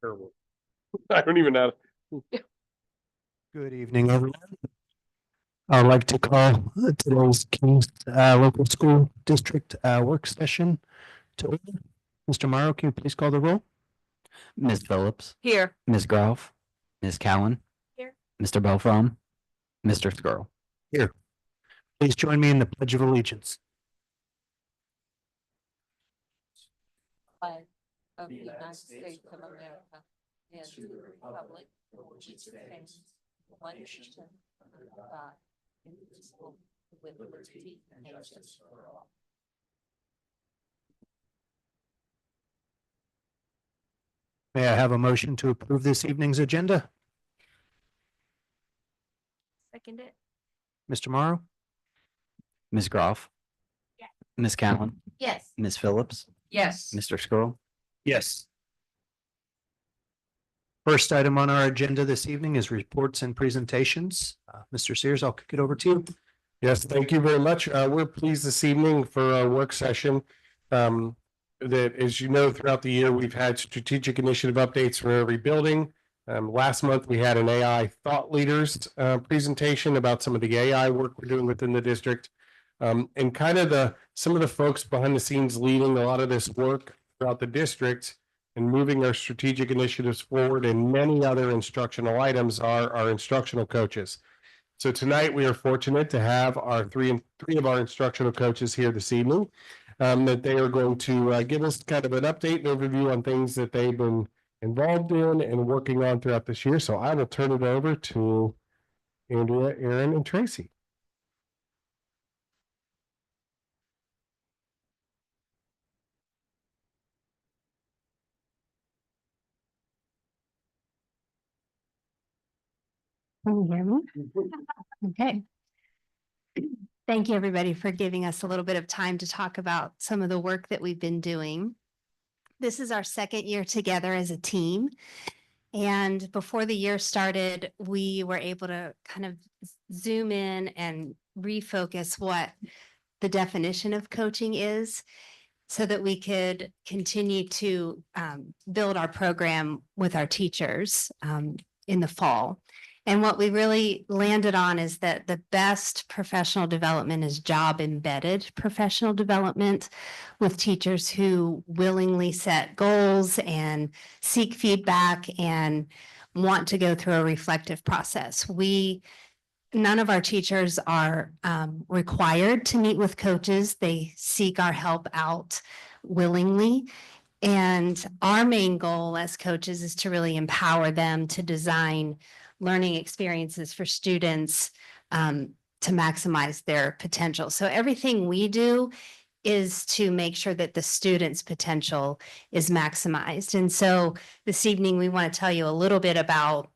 Terrible. I don't even know. Good evening, everyone. I'd like to call today's Kings Local School District work session to order. Mr. Morrow, can you please call the roll? Ms. Phillips, Here. Ms. Groff, Ms. Cowan. Here. Mr. Belfrom, Mr. Skrull. Please join me in the Pledge of Allegiance. Flag of the United States of America and to the republic for which it stands, one nation, under God, indivisible, with liberty and justice for all. May I have a motion to approve this evening's agenda? Second it. Mr. Morrow? Ms. Groff. Yes. Ms. Cowan, Yes. Ms. Phillips, Yes. Mr. Skrull. Yes. First item on our agenda this evening is reports and presentations. Mr. Sears, I'll kick it over to you. Yes, thank you very much. We're pleased this evening for our work session. That, as you know, throughout the year, we've had strategic initiative updates for every building. Last month, we had an AI thought leaders presentation about some of the AI work we're doing within the district. And kind of some of the folks behind the scenes leading a lot of this work throughout the district and moving our strategic initiatives forward and many other instructional items are our instructional coaches. So tonight we are fortunate to have our three of our instructional coaches here this evening. That they are going to give us kind of an update and overview on things that they've been involved in and working on throughout this year. So I will turn it over to Andrea, Aaron, and Tracy. Can you hear me? Okay. Thank you, everybody, for giving us a little bit of time to talk about some of the work that we've been doing. This is our second year together as a team. And before the year started, we were able to kind of zoom in and refocus what the definition of coaching is so that we could continue to build our program with our teachers in the fall. And what we really landed on is that the best professional development is job embedded professional development with teachers who willingly set goals and seek feedback and want to go through a reflective process. None of our teachers are required to meet with coaches. They seek our help out willingly. And our main goal as coaches is to really empower them to design learning experiences for students to maximize their potential. So everything we do is to make sure that the student's potential is maximized. And so this evening, we want to tell you a little bit about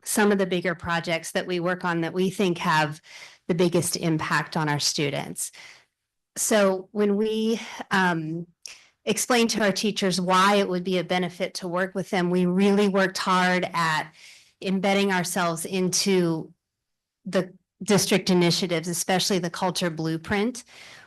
some of the bigger projects that we work on that we think have the biggest impact on our students. So when we explain to our teachers why it would be a benefit to work with them, we really worked hard at embedding ourselves into the district initiatives, especially the culture blueprint.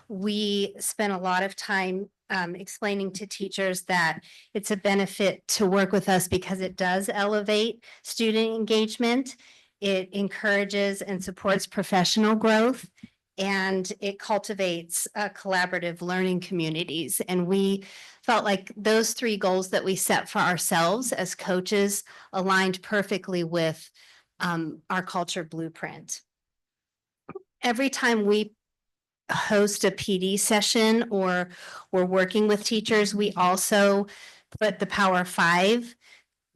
We spent a lot of time explaining to teachers that it's a benefit to work with us because it does elevate student engagement. It encourages and supports professional growth, and it cultivates collaborative learning communities. And we felt like those three goals that we set for ourselves as coaches aligned perfectly with our culture blueprint. Every time we host a PD session or we're working with teachers, we also put the Power 5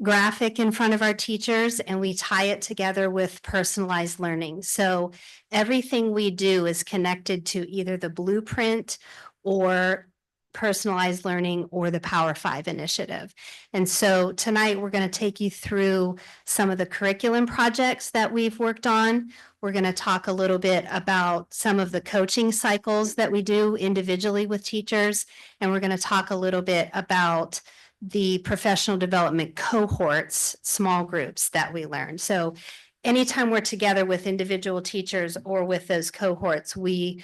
graphic in front of our teachers and we tie it together with personalized learning. So everything we do is connected to either the blueprint or personalized learning or the Power 5 initiative. And so tonight we're going to take you through some of the curriculum projects that we've worked on. We're going to talk a little bit about some of the coaching cycles that we do individually with teachers. And we're going to talk a little bit about the professional development cohorts, small groups that we learn. So anytime we're together with individual teachers or with those cohorts, we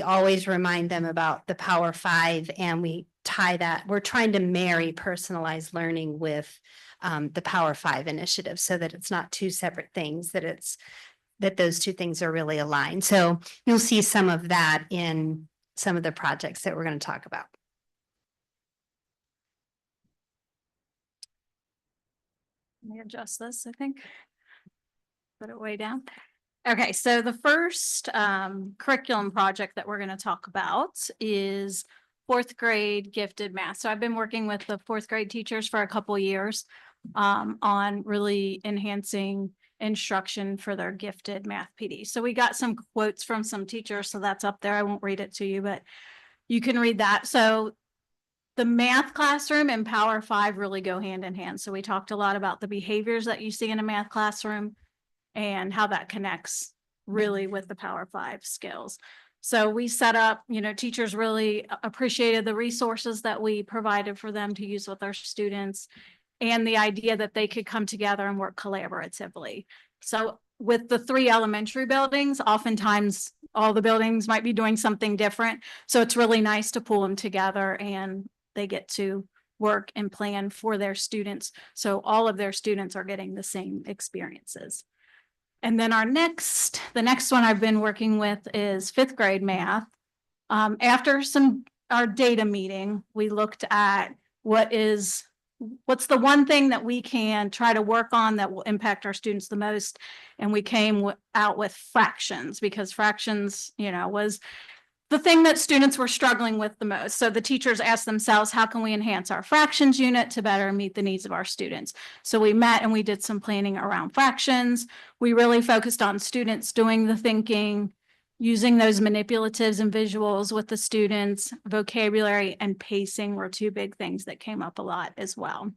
always remind them about the Power 5, and we tie that, we're trying to marry personalized learning with the Power Five initiative so that it's not two separate things, that those two things are really aligned. So you'll see some of that in some of the projects that we're going to talk about. Let me adjust this, I think. Put it way down. Okay, so the first curriculum project that we're going to talk about is fourth grade gifted math. So I've been working with the fourth grade teachers for a couple years on really enhancing instruction for their gifted math PD. So we got some quotes from some teachers, so that's up there. I won't read it to you, but you can read that. So the math classroom and Power Five really go hand in hand. So we talked a lot about the behaviors that you see in a math classroom and how that connects really with the Power Five skills. So we set up, teachers really appreciated the resources that we provided for them to use with our students and the idea that they could come together and work collaboratively. So with the 3 elementary buildings, oftentimes all the buildings might be doing something different. So it's really nice to pull them together and they get to work and plan for their students. So all of their students are getting the same experiences. And then the next one I've been working with is 5th grade math. After our data meeting, we looked at what's the one thing that we can try to work on that will impact our students the most. And we came out with fractions because fractions, was the thing that students were struggling with the most. So the teachers asked themselves, how can we enhance our fractions unit to better meet the needs of our students? So we met and we did some planning around fractions. We really focused on students doing the thinking, using those manipulatives and visuals with the students. Vocabulary and pacing were 2 big things that came up a lot as well.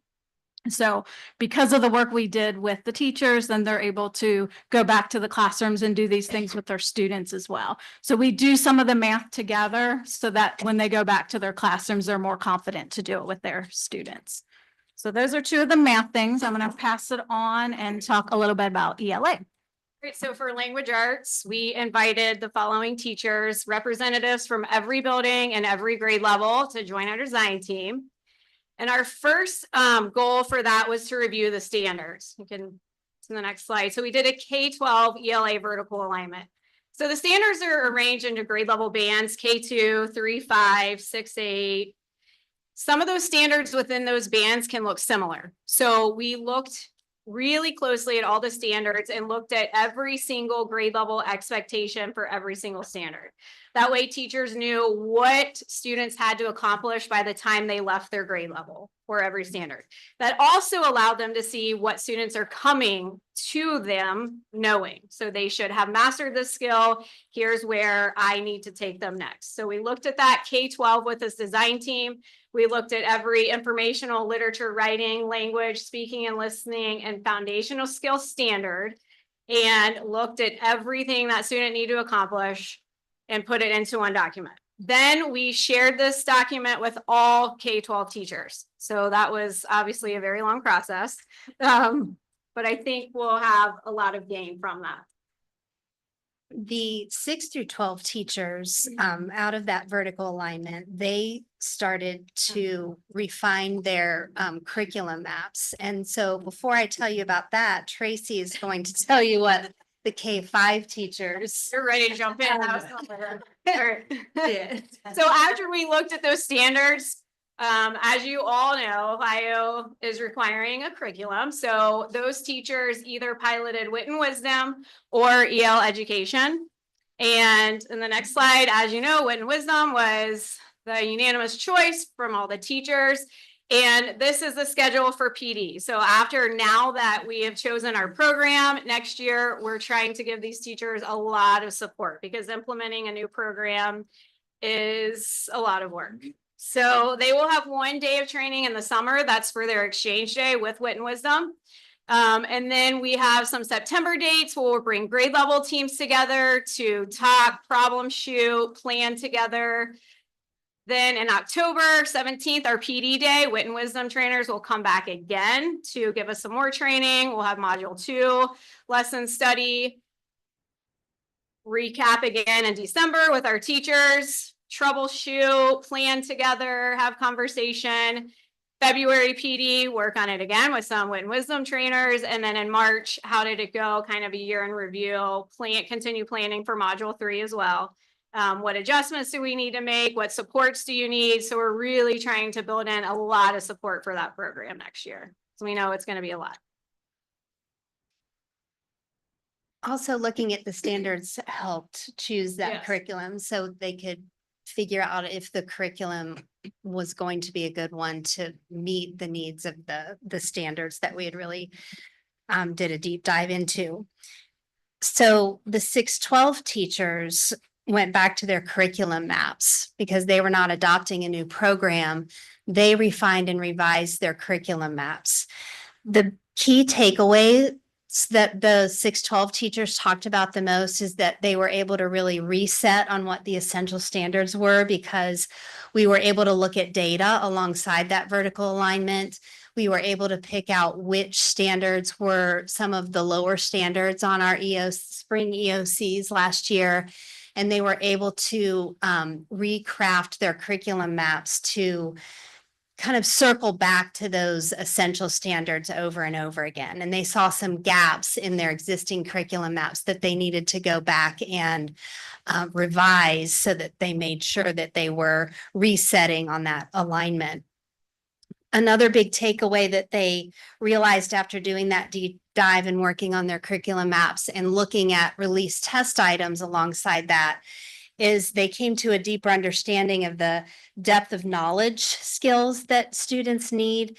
So because of the work we did with the teachers, then they're able to go back to the classrooms and do these things with their students as well. So we do some of the math together so that when they go back to their classrooms, they're more confident to do it with their students. So those are 2 of the math things. I'm going to pass it on and talk a little bit about ELA. Great. So for language arts, we invited the following teachers, representatives from every building and every grade level to join our design team. And our first goal for that was to review the standards. You can see the next slide. So we did a K-12 ELA vertical alignment. So the standards are arranged into grade level bands, K2, 3, 5, 6, 8. Some of those standards within those bands can look similar. So we looked really closely at all the standards and looked at every single grade level expectation for every single standard. That way teachers knew what students had to accomplish by the time they left their grade level for every standard. That also allowed them to see what students are coming to them knowing. So they should have mastered this skill. Here's where I need to take them next. So we looked at that K-12 with this design team. We looked at every informational, literature, writing, language, speaking and listening, and foundational skill standard, and looked at everything that student needed to accomplish and put it into one document. Then we shared this document with all K-12 teachers. So that was obviously a very long process, but I think we'll have a lot of gain from that. The 6 through 12 teachers, out of that vertical alignment, they started to refine their curriculum maps. And so before I tell you about that, Tracy is going to tell you what the K-5 teachers. You're ready to jump in. Yeah. So after we looked at those standards, as you all know, Ohio is requiring a curriculum. So those teachers either piloted Wit and Wisdom or EL Education. And in the next slide, as you know, Wit and Wisdom was the unanimous choice from all the teachers. And this is the schedule for PD. So now that we have chosen our program, next year, we're trying to give these teachers a lot of support because implementing a new program is a lot of work. So they will have 1 day of training in the summer. That's for their exchange day with Wit and Wisdom. And then we have some September dates where we'll bring grade level teams together to talk, problem shoot, plan together. Then in October 17th, our PD day, Wit and Wisdom trainers will come back again to give us some more training. We'll have module 2, lesson study, recap again in December with our teachers. troubleshoot, plan together, have conversation. February PD, work on it again with some wit and wisdom trainers. And then in March, how did it go? Kind of a year in review, continue planning for module 3 as well. What adjustments do we need to make? What supports do you need? So we're really trying to build in a lot of support for that program next year. So we know it's going to be a lot. Also, looking at the standards helped choose that Yes. curriculum so they could figure out if the curriculum was going to be a good one to meet the needs of the standards that we had really did a deep dive into. So the 612 teachers went back to their curriculum maps because they were not adopting a new program. They refined and revised their curriculum maps. The key takeaway that the 612 teachers talked about the most is that they were able to really reset on what the essential standards were because we were able to look at data alongside that vertical alignment. We were able to pick out which standards were some of the lower standards on our spring EOCs last year. And they were able to recraft their curriculum maps to kind of circle back to those essential standards over and over again. And they saw some gaps in their existing curriculum maps that they needed to go back and revise so that they made sure that they were resetting on that alignment. Another big takeaway that they realized after doing that deep dive and working on their curriculum maps and looking at release test items alongside that is they came to a deeper understanding of the depth of knowledge skills that students need.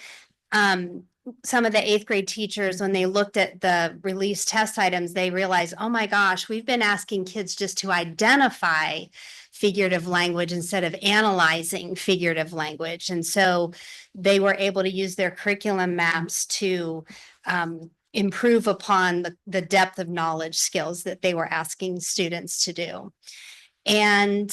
Some of the 8th grade teachers, when they looked at the release test items, they realized, oh my gosh, we've been asking kids just to identify figurative language instead of analyzing figurative language. And so they were able to use their curriculum maps to improve upon the depth of knowledge skills that they were asking students to do. And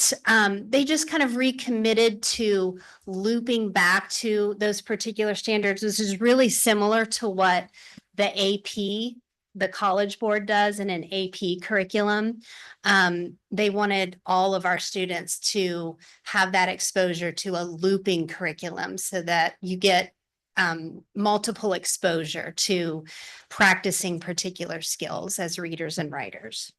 they just kind of recommitted to looping back to those particular standards, which is really similar to what the AP, the College Board does in an AP curriculum. They wanted all of our students to have that exposure to a looping curriculum so that you get multiple exposure to practicing particular skills as readers and writers.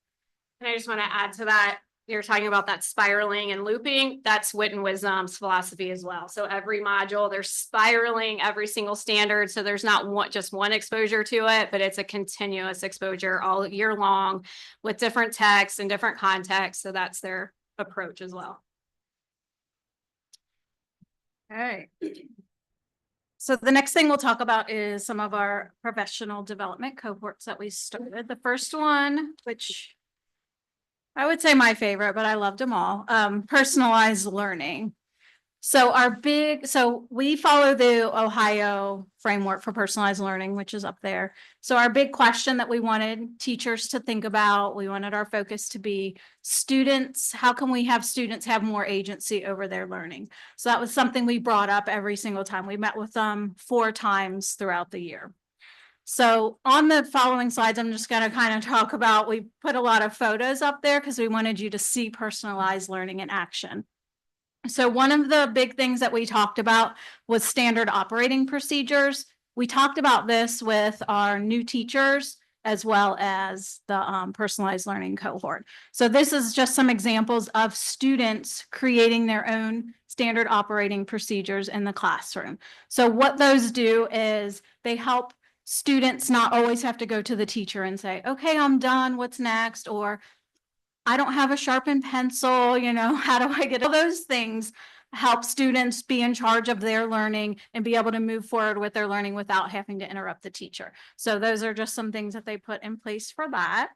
And I just want to add to that. You're talking about that spiraling and looping. That's Wit and Wisdom's philosophy as well. So every module, they're spiraling every single standard. So there's not just one exposure to it, but it's a continuous exposure all year long with different texts and different contexts. So that's their approach as well. All right. So the next thing we'll talk about is some of our professional development cohorts that we started. The first one, which I would say my favorite, but I loved them all. Personalized learning. So we follow the Ohio framework for personalized learning, which is up there. So our big question that we wanted teachers to think about, we wanted our focus to be students. How can we have students have more agency over their learning? So that was something we brought up every single time. We met with them 4 times throughout the year. So on the following slides, I'm just going to kind of talk about, we put a lot of photos up there because we wanted you to see personalized learning in action. So one of the big things that we talked about was standard operating procedures. We talked about this with our new teachers as well as the personalized learning cohort. So this is just some examples of students creating their own standard operating procedures in the classroom. So what those do is they help students not always have to go to the teacher and say, okay, I'm done, what's next? Or I don't have a sharpened pencil, how do I get all those things? Help students be in charge of their learning and be able to move forward with their learning without having to interrupt the teacher. So those are just some things that they put in place for that.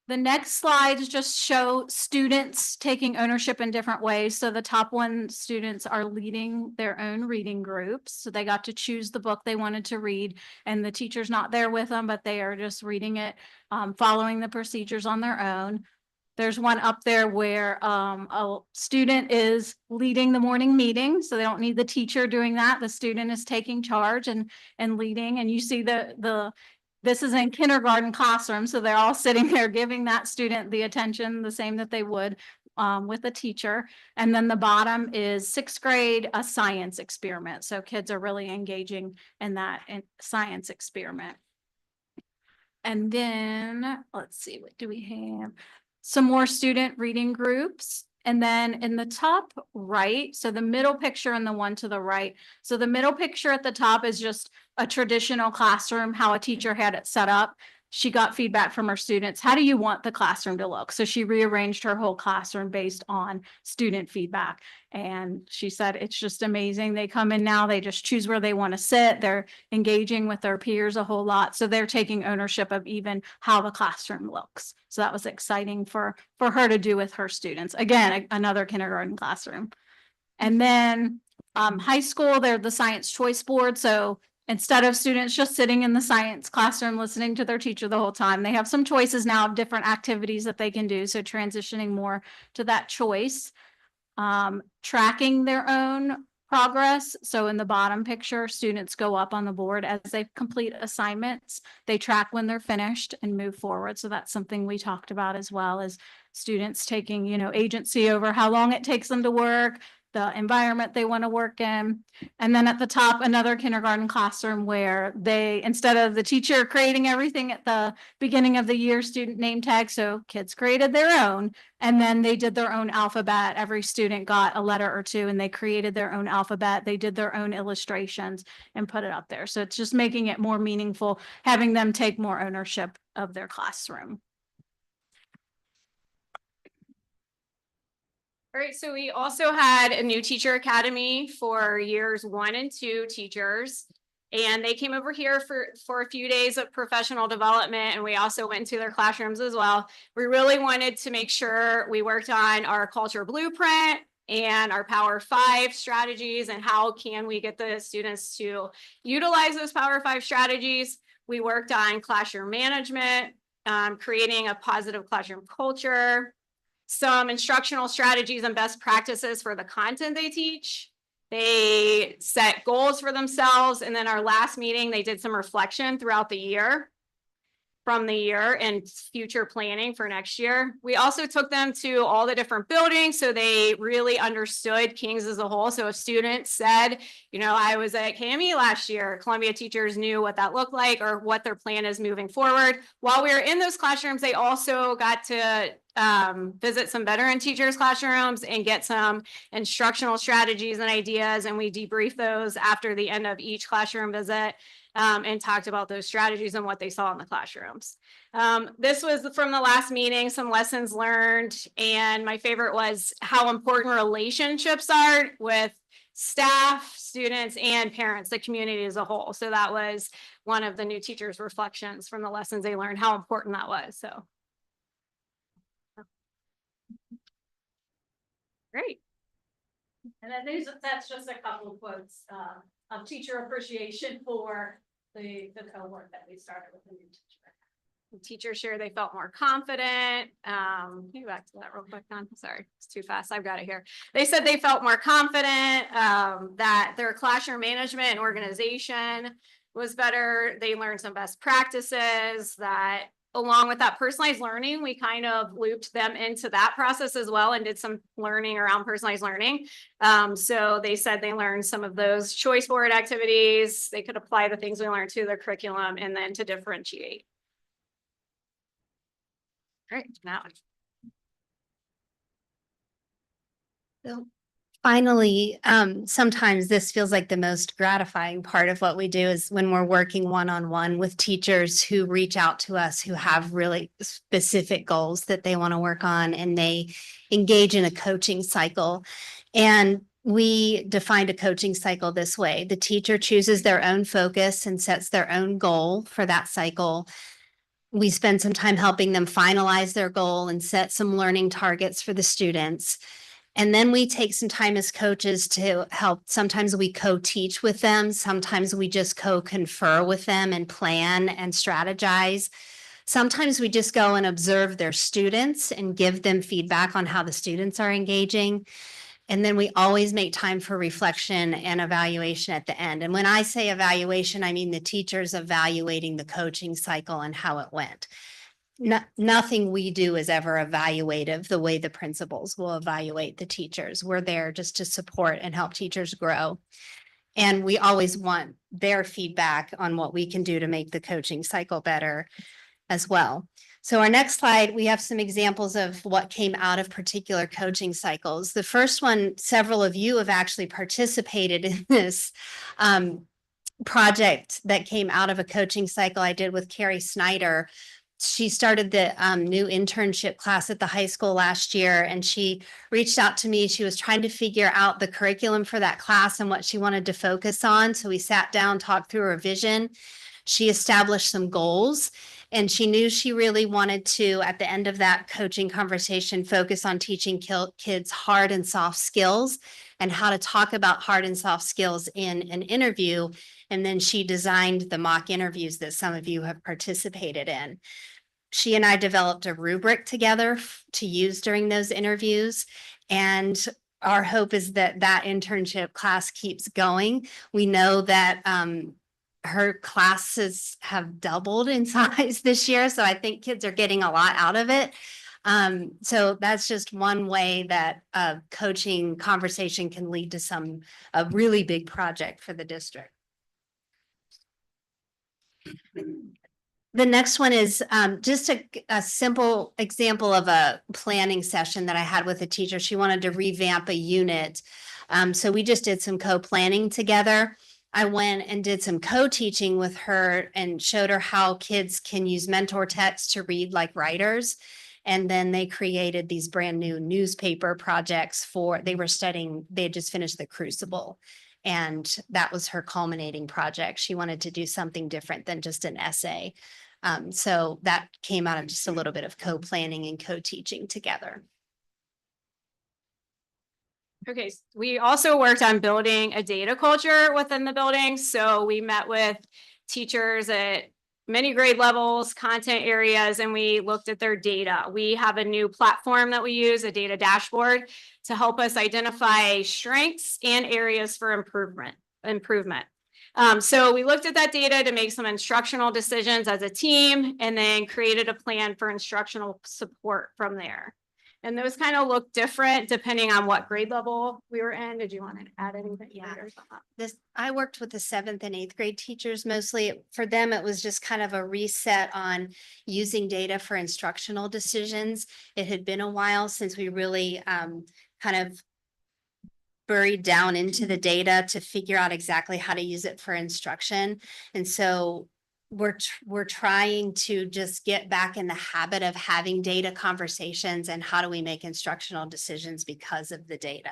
The next slides just show students taking ownership in different ways. So the top one, students are leading their own reading groups. So they got to choose the book they wanted to read, and the teacher's not there with them, but they are just reading it, following the procedures on their own. There's one up there where a student is leading the morning meeting, so they don't need the teacher doing that. The student is taking charge and leading, and you see the This is in kindergarten classroom, so they're all sitting there giving that student the attention, the same that they would with a teacher. And then the bottom is sixth grade, a science experiment. So kids are really engaging in that science experiment. And then, let's see, what do we have? Some more student reading groups. And then in the top right, so the middle picture and the one to the right. So the middle picture at the top is just a traditional classroom, how a teacher had it set up. She got feedback from her students. How do you want the classroom to look? So she rearranged her whole classroom based on student feedback. And she said, it's just amazing. They come in now, they just choose where they want to sit. They're engaging with their peers a whole lot. So they're taking ownership of even how the classroom looks. So that was exciting for her to do with her students. Again, another kindergarten classroom. And then high school, they're the science choice board. So instead of students just sitting in the science classroom listening to their teacher the whole time, they have some choices now of different activities that they can do. So transitioning more to that choice, tracking their own progress. So in the bottom picture, students go up on the board as they complete assignments. They track when they're finished and move forward. So that's something we talked about as well as students taking, agency over how long it takes them to work, the environment they want to work in. And then at the top, another kindergarten classroom where they, instead of the teacher creating everything at the beginning of the year, student name tag, so kids created their own, and then they did their own alphabet. Every student got a letter or two and they created their own alphabet. They did their own illustrations and put it up there. So it's just making it more meaningful, having them take more ownership of their classroom. All right, so we also had a new teacher academy for years 1 and 2 teachers. And they came over here for a few days of professional development. And we also went into their classrooms as well. We really wanted to make sure we worked on our culture blueprint and our Power 5 strategies and how can we get the students to utilize those Power 5 strategies. We worked on classroom management, creating a positive classroom culture, some instructional strategies and best practices for the content they teach. They set goals for themselves. And then our last meeting, they did some reflection throughout the year, from the year and future planning for next year. We also took them to all the different buildings so they really understood Kings as a whole. So if students said, I was at KME last year, Columbia teachers knew what that looked like or what their plan is moving forward. While we were in those classrooms, they also got to visit some veteran teachers' classrooms and get some instructional strategies and ideas. And we debriefed those after the end of each classroom visit. And talked about those strategies and what they saw in the classrooms. This was from the last meeting, some lessons learned. And my favorite was how important relationships are with staff, students, and parents, the community as a whole. So that was one of the new teachers' reflections from the lessons they learned, how important that was. So. Great. And then that's just a couple of quotes of teacher appreciation for the cohort that we started with the new teacher. The teachers shared they felt more confident. Can you go back to that real quick, Don? Sorry, it's too fast. I've got it here. They said they felt more confident, that their classroom management and organization was better. They learned some best practices that along with that personalized learning, we kind of looped them into that process as well and did some learning around personalized learning. So they said they learned some of those choice board activities. They could apply the things we learned to their curriculum and then to differentiate. All right, now. So finally, sometimes this feels like the most gratifying part of what we do is when we're working one-on-one with teachers who reach out to us, who have really specific goals that they want to work on, and they engage in a coaching cycle. And we defined a coaching cycle this way. The teacher chooses their own focus and sets their own goal for that cycle. We spend some time helping them finalize their goal and set some learning targets for the students. And then we take some time as coaches to help. Sometimes we co-teach with them. Sometimes we just co-confer with them and plan and strategize. Sometimes we just go and observe their students and give them feedback on how the students are engaging. And then we always make time for reflection and evaluation at the end. And when I say evaluation, I mean the teachers evaluating the coaching cycle and how it went. Nothing we do is ever evaluative the way the principals will evaluate the teachers. We're there just to support and help teachers grow. And we always want their feedback on what we can do to make the coaching cycle better as well. So our next slide, we have some examples of what came out of particular coaching cycles. The first one, several of you have actually participated in this project that came out of a coaching cycle I did with Carrie Snyder. She started the new internship class at the high school last year, and she reached out to me. She was trying to figure out the curriculum for that class and what she wanted to focus on. So we sat down, talked through her vision. She established some goals, and she knew she really wanted to, at the end of that coaching conversation, focus on teaching kids hard and soft skills and how to talk about hard and soft skills in an interview. And then she designed the mock interviews that some of you have participated in. She and I developed a rubric together to use during those interviews. And our hope is that that internship class keeps going. We know that her classes have doubled in size this year. So I think kids are getting a lot out of it. So that's just one way that a coaching conversation can lead to a really big project for the district. The next one is just a simple example of a planning session that I had with a teacher. She wanted to revamp a unit. So we just did some co-planning together. I went and did some co-teaching with her and showed her how kids can use mentor text to read like writers. And then they created these brand new newspaper projects they had just finished the Crucible. And that was her culminating project. She wanted to do something different than just an essay. So that came out of just a little bit of co-planning and co-teaching together. Okay, we also worked on building a data culture within the building. So we met with teachers at many grade levels, content areas, and we looked at their data. We have a new platform that we use, a data dashboard, to help us identify strengths and areas for improvement. So we looked at that data to make some instructional decisions as a team, and then created a plan for instructional support from there. And those kind of look different depending on what grade level we were in. Did you want to add anything? Yeah. I worked with the 7th and 8th grade teachers mostly. For them, it was just kind of a reset on using data for instructional decisions. It had been a while since we really kind of buried down into the data to figure out exactly how to use it for instruction. And so we're trying to just get back in the habit of having data conversations and how do we make instructional decisions because of the data.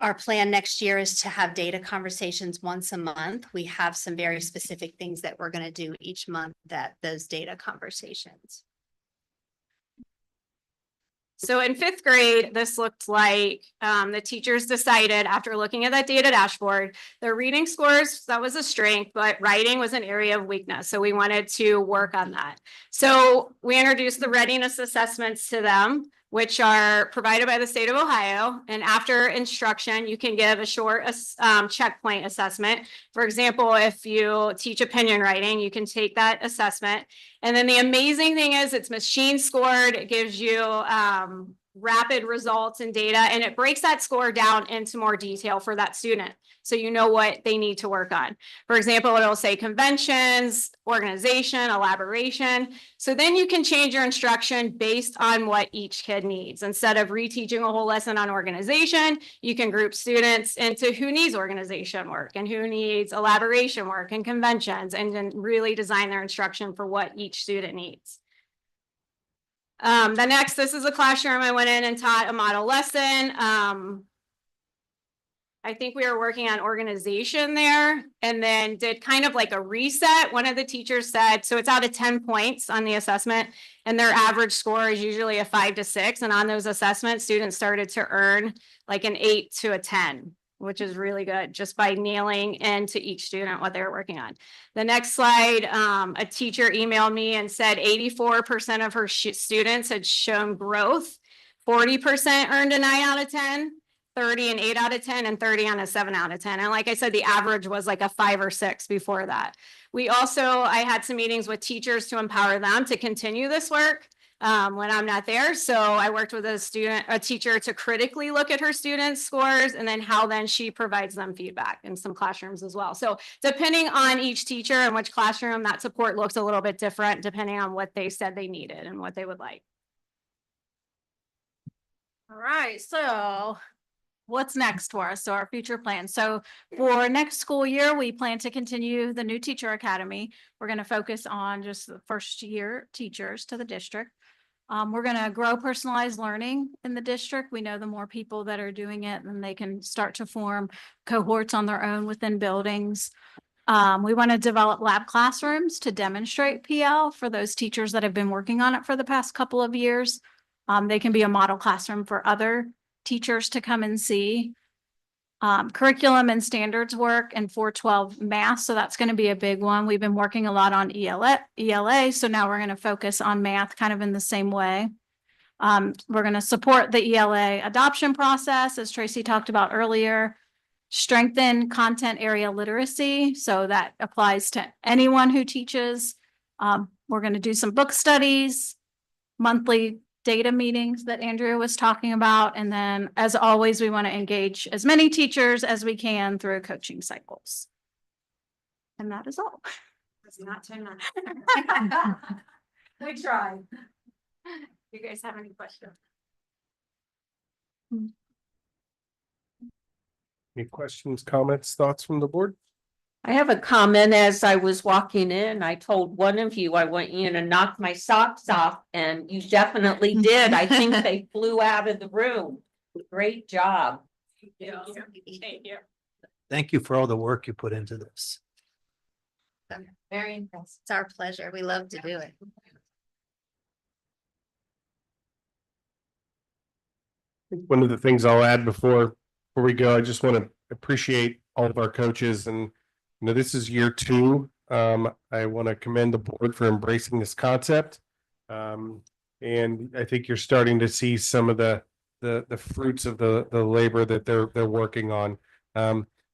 Our plan next year is to have data conversations once a month. We have some very specific things that we're going to do each month at those data conversations. So in 5th grade, this looked like the teachers decided after looking at that data dashboard, their reading scores, that was a strength, but writing was an area of weakness. So we wanted to work on that. So we introduced the readiness assessments to them, which are provided by the state of Ohio. And after instruction, you can give a short checkpoint assessment. For example, if you teach opinion writing, you can take that assessment. And then the amazing thing is it's machine scored. It gives you rapid results and data, and it breaks that score down into more detail for that student. So you know what they need to work on. For example, it'll say conventions, organization, elaboration. So then you can change your instruction based on what each kid needs. Instead of reteaching a whole lesson on organization, you can group students into who needs organization work and who needs elaboration work and conventions, and then really design their instruction for what each student needs. This is a classroom I went in and taught a model lesson. I think we were working on organization there, and then did kind of like a reset. One of the teachers said, so it's out of 10 points on the assessment, and their average score is usually a 5 to 6. And on those assessments, students started to earn like an 8 to a 10, which is really good just by nailing into each student what they were working on. The next slide, a teacher emailed me and said 84% of her students had shown growth 40% earned a 9 out of 10, 30 an 8 out of 10, and 30 on a 7 out of 10. And like I said, the average was like a 5 or 6 before that. I had some meetings with teachers to empower them to continue this work when I'm not there. So I worked with a teacher to critically look at her students' scores and then how then she provides them feedback in some classrooms as well. So depending on each teacher and which classroom, that support looks a little bit different depending on what they said they needed and what they would like. All right, so what's next for us? So our future plans. So for next school year, we plan to continue the new teacher academy. We're going to focus on just the first year teachers to the district. We're going to grow personalized learning in the district. We know the more people that are doing it, then they can start to form cohorts on their own within buildings. We want to develop lab classrooms to demonstrate PL for those teachers that have been working on it for the past couple of years. They can be a model classroom for other teachers to come and see. Curriculum and standards work and 412 math. So that's going to be a big one. We've been working a lot on ELA. So now we're going to focus on math kind of in the same way. We're going to support the ELA adoption process, as Tracy talked about earlier, strengthen content area literacy. So that applies to anyone who teaches. We're going to do some book studies, monthly data meetings that Andrea was talking about. And then as always, we want to engage as many teachers as we can through coaching cycles. And that is all. That's not 10 minutes. We tried. You guys have any questions? Any questions, comments, thoughts from the board? I have a comment. As I was walking in, I told one of you I want you to knock my socks off, and you definitely did. I think they flew out of the room. Great job. Thank you. Thank you for all the work you put into this. Very impressed. It's our pleasure. We love to do it. One of the things I'll add before we go, I just want to appreciate all of our coaches, and this is year 2. I want to commend the board for embracing this concept. And I think you're starting to see some of the fruits of the labor that they're working on.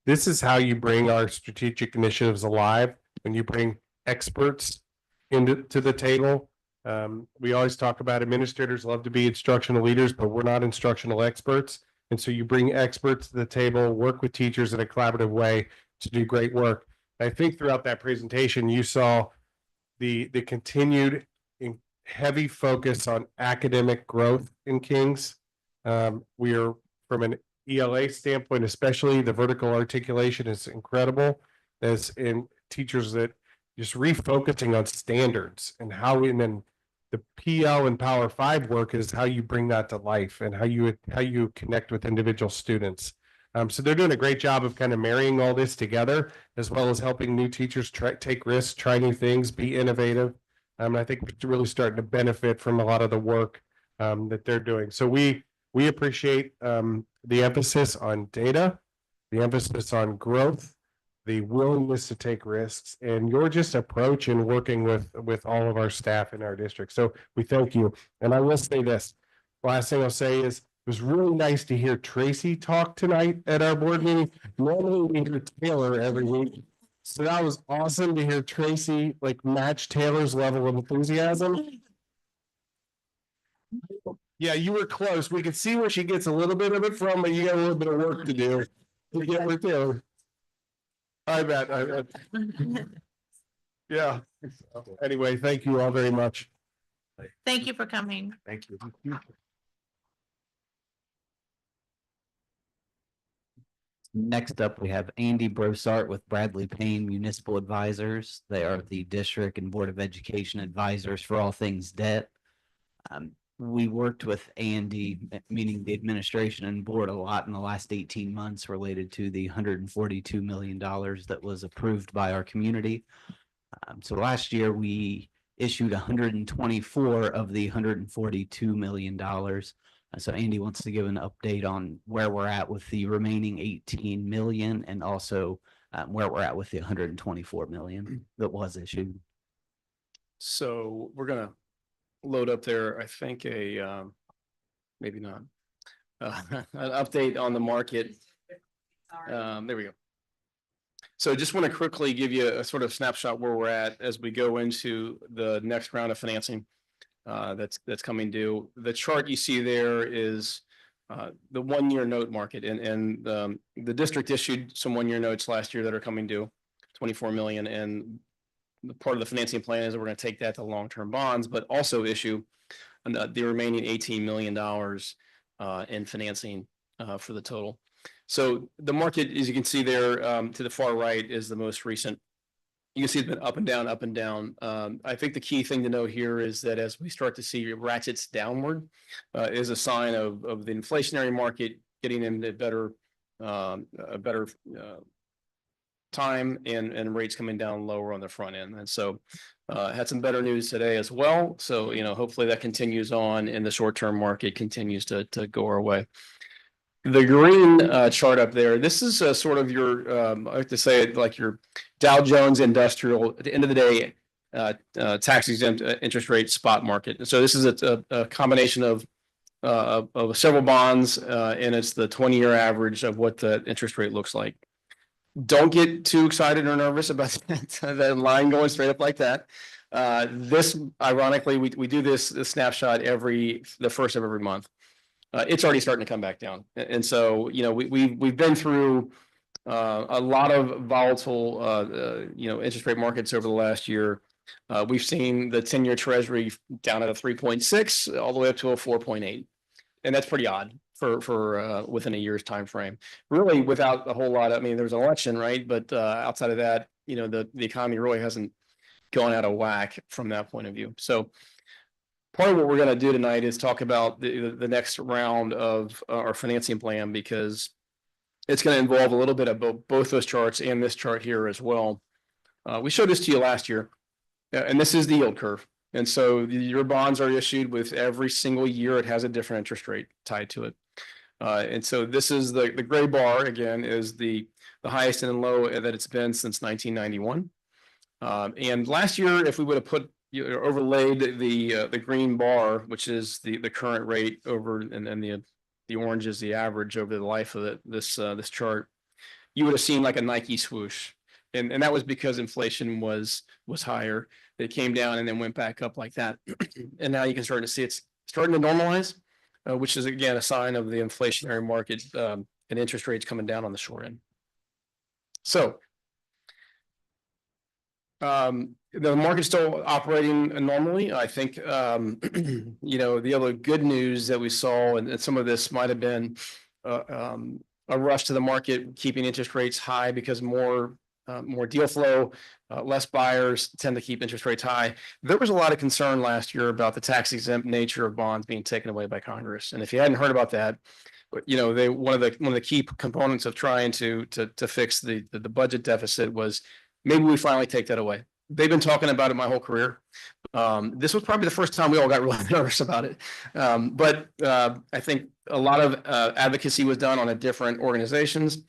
This is how you bring our strategic initiatives alive, when you bring experts to the table. We always talk about administrators love to be instructional leaders, but we're not instructional experts. And so you bring experts to the table, work with teachers in a collaborative way to do great work. I think throughout that presentation, you saw the continued heavy focus on academic growth in Kings. We are, from an ELA standpoint, especially, the vertical articulation is incredible, as in teachers that just refocusing on standards and how, and then the PL and Power 5 work is how you bring that to life and how you connect with individual students. So they're doing a great job of kind of marrying all this together, as well as helping new teachers take risks, try new things, be innovative. I think we're really starting to benefit from a lot of the work that they're doing. So we appreciate the emphasis on data, the emphasis on growth, the willingness to take risks, and your just approach in working with all of our staff in our district. So we thank you. And I will say this, last thing I'll say is, it was really nice to hear Tracy talk tonight at our board meeting. Normally we hear Taylor every week. So that was awesome to hear Tracy like match Taylor's level of enthusiasm. Yeah, you were close. We could see where she gets a little bit of it from, but you got a little bit of work to do to get with Taylor. I bet. Yeah. Anyway, thank you all very much. Thank you for coming. Thank you. Next up, we have Andy Brosart with Bradley Payne Municipal Advisors. They are the district and Board of Education advisors for all things debt. We worked with Andy, meaning the administration and board, a lot in the last 18 months related to the $142 million that was approved by our community. So last year we issued 124 of the $142 million. So Andy wants to give an update on where we're at with the remaining 18 million, and also where we're at with the 124 million that was issued. So we're gonna load up there, I think, a maybe not. An update on the market. There we go. So just want to quickly give you a sort of snapshot where we're at as we go into the next round of financing that's coming due. The chart you see there is the 1-year note market, and the district issued some 1-year notes last year that are coming due, 24 million, and the part of the financing plan is we're going to take that to long-term bonds, but also issue the remaining $18 million in financing for the total. So the market, as you can see there, to the far right is the most recent. You can see it's been up and down, up and down. I think the key thing to note here is that as we start to see ratchets downward, is a sign of the inflationary market getting into a better time and rates coming down lower on the front end. And so had some better news today as well. So, hopefully that continues on and the short-term market continues to go our way. The green chart up there, this is sort of your, I have to say it like your Dow Jones Industrial, at the end of the day, tax exempt interest rate spot market. So this is a combination of several bonds, and it's the 20-year average of what the interest rate looks like. Don't get too excited or nervous about that line going straight up like that. This, ironically, we do this snapshot the first of every month. It's already starting to come back down. And so, we've been through a lot of volatile, interest rate markets over the last year. We've seen the 10-year treasury down at a 3.6 all the way up to a 4.8. And that's pretty odd for within a year's time frame. Really without a whole lot of, there's an election, right? But outside of that, the economy really hasn't gone out of whack from that point of view. So part of what we're going to do tonight is talk about the next round of our financing plan, because it's going to involve a little bit of both those charts and this chart here as well. We showed this to you last year, and this is the yield curve. And so your bonds are issued with every single year. It has a different interest rate tied to it. And so this is the gray bar, again, is the highest and low that it's been since 1991. And last year, if we would have overlaid the green bar, which is the current rate over, and then the orange is the average over the life of this chart, you would have seen like a Nike swoosh. And that was because inflation was higher. It came down and then went back up like that. And now you can start to see it's starting to normalize, which is again a sign of the inflationary market and interest rates coming down on the short end. So the market's still operating normally. I think, the other good news that we saw, and some of this might have been a rush to the market, keeping interest rates high because more deal flow, less buyers tend to keep interest rates high. There was a lot of concern last year about the tax exempt nature of bonds being taken away by Congress. And if you hadn't heard about that, one of the key components of trying to fix the budget deficit was maybe we finally take that away. They've been talking about it my whole career. This was probably the first time we all got really nervous about it. But I think a lot of advocacy was done on different organizations.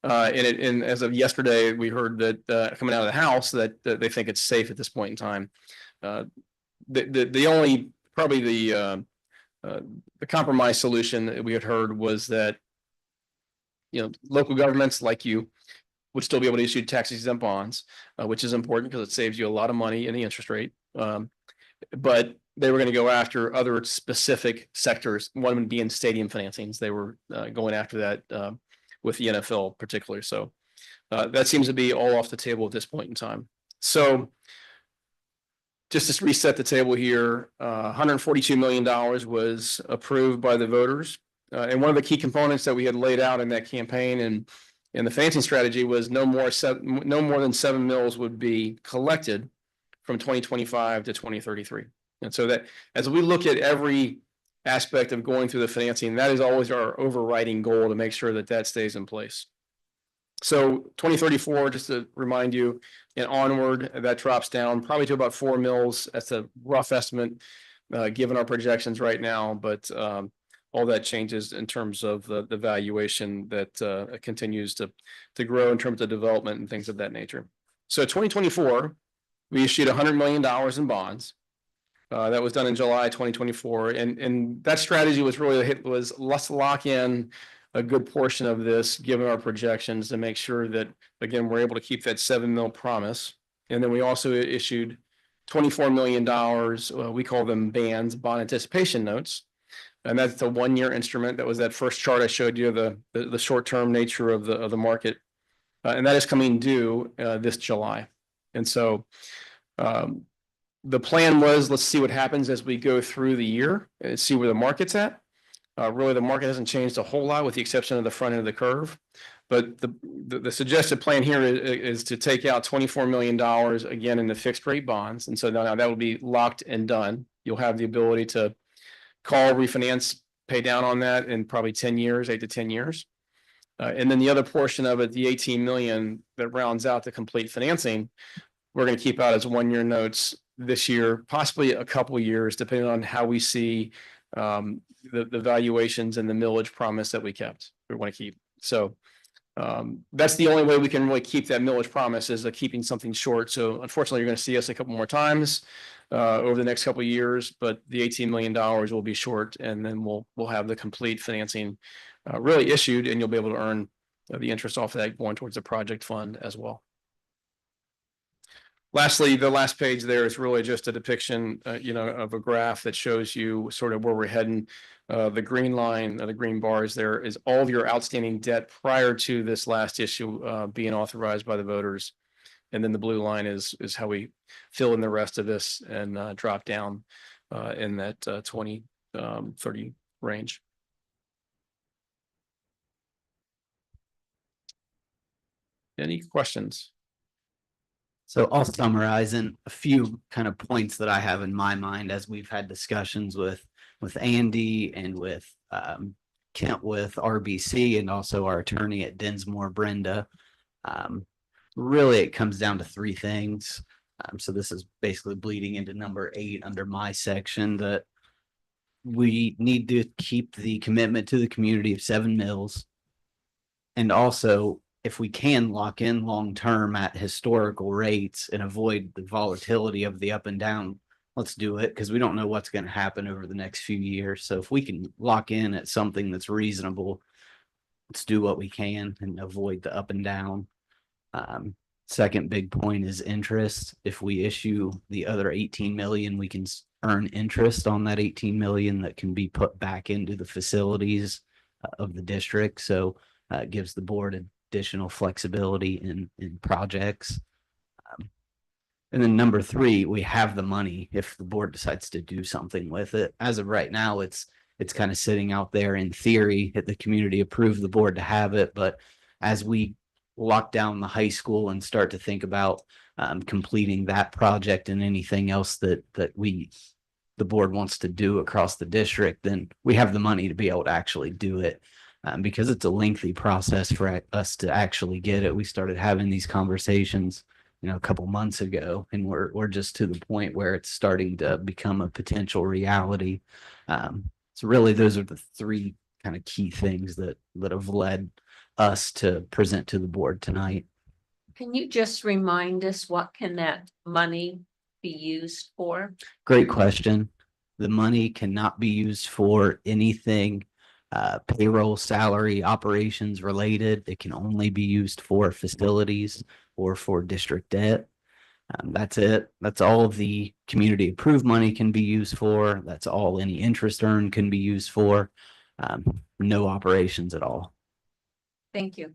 And as of yesterday, we heard that coming out of the House that they think it's safe at this point in time. The only probably the compromise solution that we had heard was that local governments like you would still be able to issue tax exempt bonds, which is important because it saves you a lot of money in the interest rate. But they were going to go after other specific sectors, one would be in stadium financings. They were going after that with the NFL particularly. So that seems to be all off the table at this point in time. So just to reset the table here, $142 million was approved by the voters. And one of the key components that we had laid out in that campaign and the financing strategy was no more than 7 mils would be collected from 2025 to 2033. And so that as we look at every aspect of going through the financing, that is always our overriding goal to make sure that stays in place. So 2034, just to remind you, and onward, that drops down probably to about 4 mils. That's a rough estimate given our projections right now, but all that changes in terms of the valuation that continues to grow in terms of development and things of that nature. So 2024, we issued $100 million in bonds. That was done in July 2024, and that strategy was let's lock in a good portion of this, given our projections, to make sure that, again, we're able to keep that 7 mil promise. And then we also issued $24 million, we call them bands, bond anticipation notes. And that's a 1-year instrument. That was that first chart I showed you, the short-term nature of the market. And that is coming due this July. And so the plan was, let's see what happens as we go through the year and see where the market's at. Really, the market hasn't changed a whole lot with the exception of the front end of the curve. But the suggested plan here is to take out $24 million again in the fixed rate bonds. And so now that will be locked and done. You'll have the ability to call, refinance, pay down on that in probably 10 years, 8 to 10 years. And then the other portion of it, the 18 million that rounds out the complete financing, we're going to keep out as 1-year notes this year, possibly a couple of years, depending on how we see the valuations and the millage promise that we want to keep. So that's the only way we can really keep that millage promise, is keeping something short. So unfortunately, you're going to see us a couple more times over the next couple of years, but the $18 million will be short, and then we'll have the complete financing really issued, and you'll be able to earn the interest off of that going towards the project fund as well. Lastly, the last page there is really just a depiction, of a graph that shows you sort of where we're heading. The green line, the green bars there, is all your outstanding debt prior to this last issue being authorized by the voters. And then the blue line is how we fill in the rest of this and drop down in that 2030 range. Any questions? So I'll summarize in a few kind of points that I have in my mind as we've had discussions with Andy and with Kent with RBC, and also our attorney at Dinsmore, Brenda. Really, it comes down to 3 things. So this is basically bleeding into number 8 under my section, that we need to keep the commitment to the community of 7 mills. And also, if we can lock in long-term at historical rates and avoid the volatility of the up and down, let's do it, because we don't know what's going to happen over the next few years. So if we can lock in at something that's reasonable, let's do what we can and avoid the up and down. Second big point is interest. If we issue the other 18 million, we can earn interest on that 18 million that can be put back into the facilities of the district. So it gives the board additional flexibility in projects. And then number 3, we have the money if the board decides to do something with it. As of right now, it's kind of sitting out there in theory. The community approved the board to have it, but as we lock down the high school and start to think about completing that project and anything else that the board wants to do across the district, then we have the money to be able to actually do it. Because it's a lengthy process for us to actually get it. We started having these conversations, a couple months ago, and we're just to the point where it's starting to become a potential reality. So really, those are the 3 kind of key things that have led us to present to the board tonight. Can you just remind us, what can that money be used for? Great question. The money cannot be used for anything payroll, salary, operations related. It can only be used for facilities or for district debt. That's it. That's all the community approved money can be used for. That's all any interest earned can be used for. No operations at all. Thank you.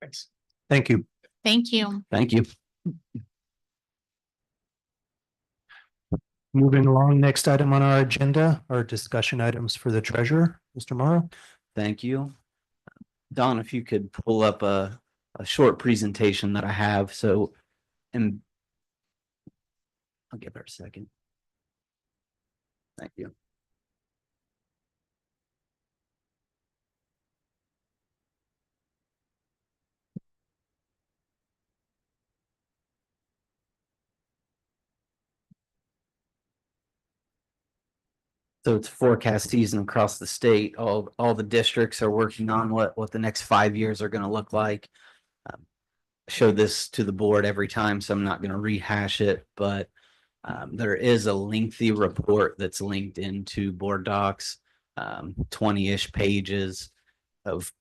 Thanks. Thank you. Thank you. Thank you. Moving along, next item on our agenda are discussion items for the treasurer, Mr. Morrow. Thank you. Don, if you could pull up a short presentation that I have. So, and I'll give her a second. Thank you. So it's forecast season across the state. All the districts are working on what the next 5 years are going to look like. Show this to the board every time, so I'm not going to rehash it, but there is a lengthy report that's linked into board docs, 20-ish pages of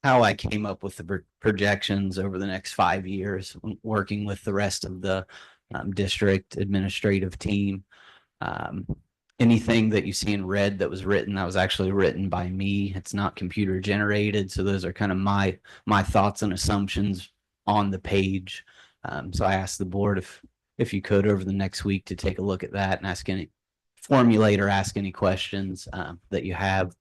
how I came up with the projections over the next 5 years, working with the rest of the district administrative team. Anything that you see in red that was actually written by me. It's not computer generated. So those are kind of my thoughts and assumptions on the page. So I asked the board if you could over the next week to take a look at that and formulate or ask any questions that you have.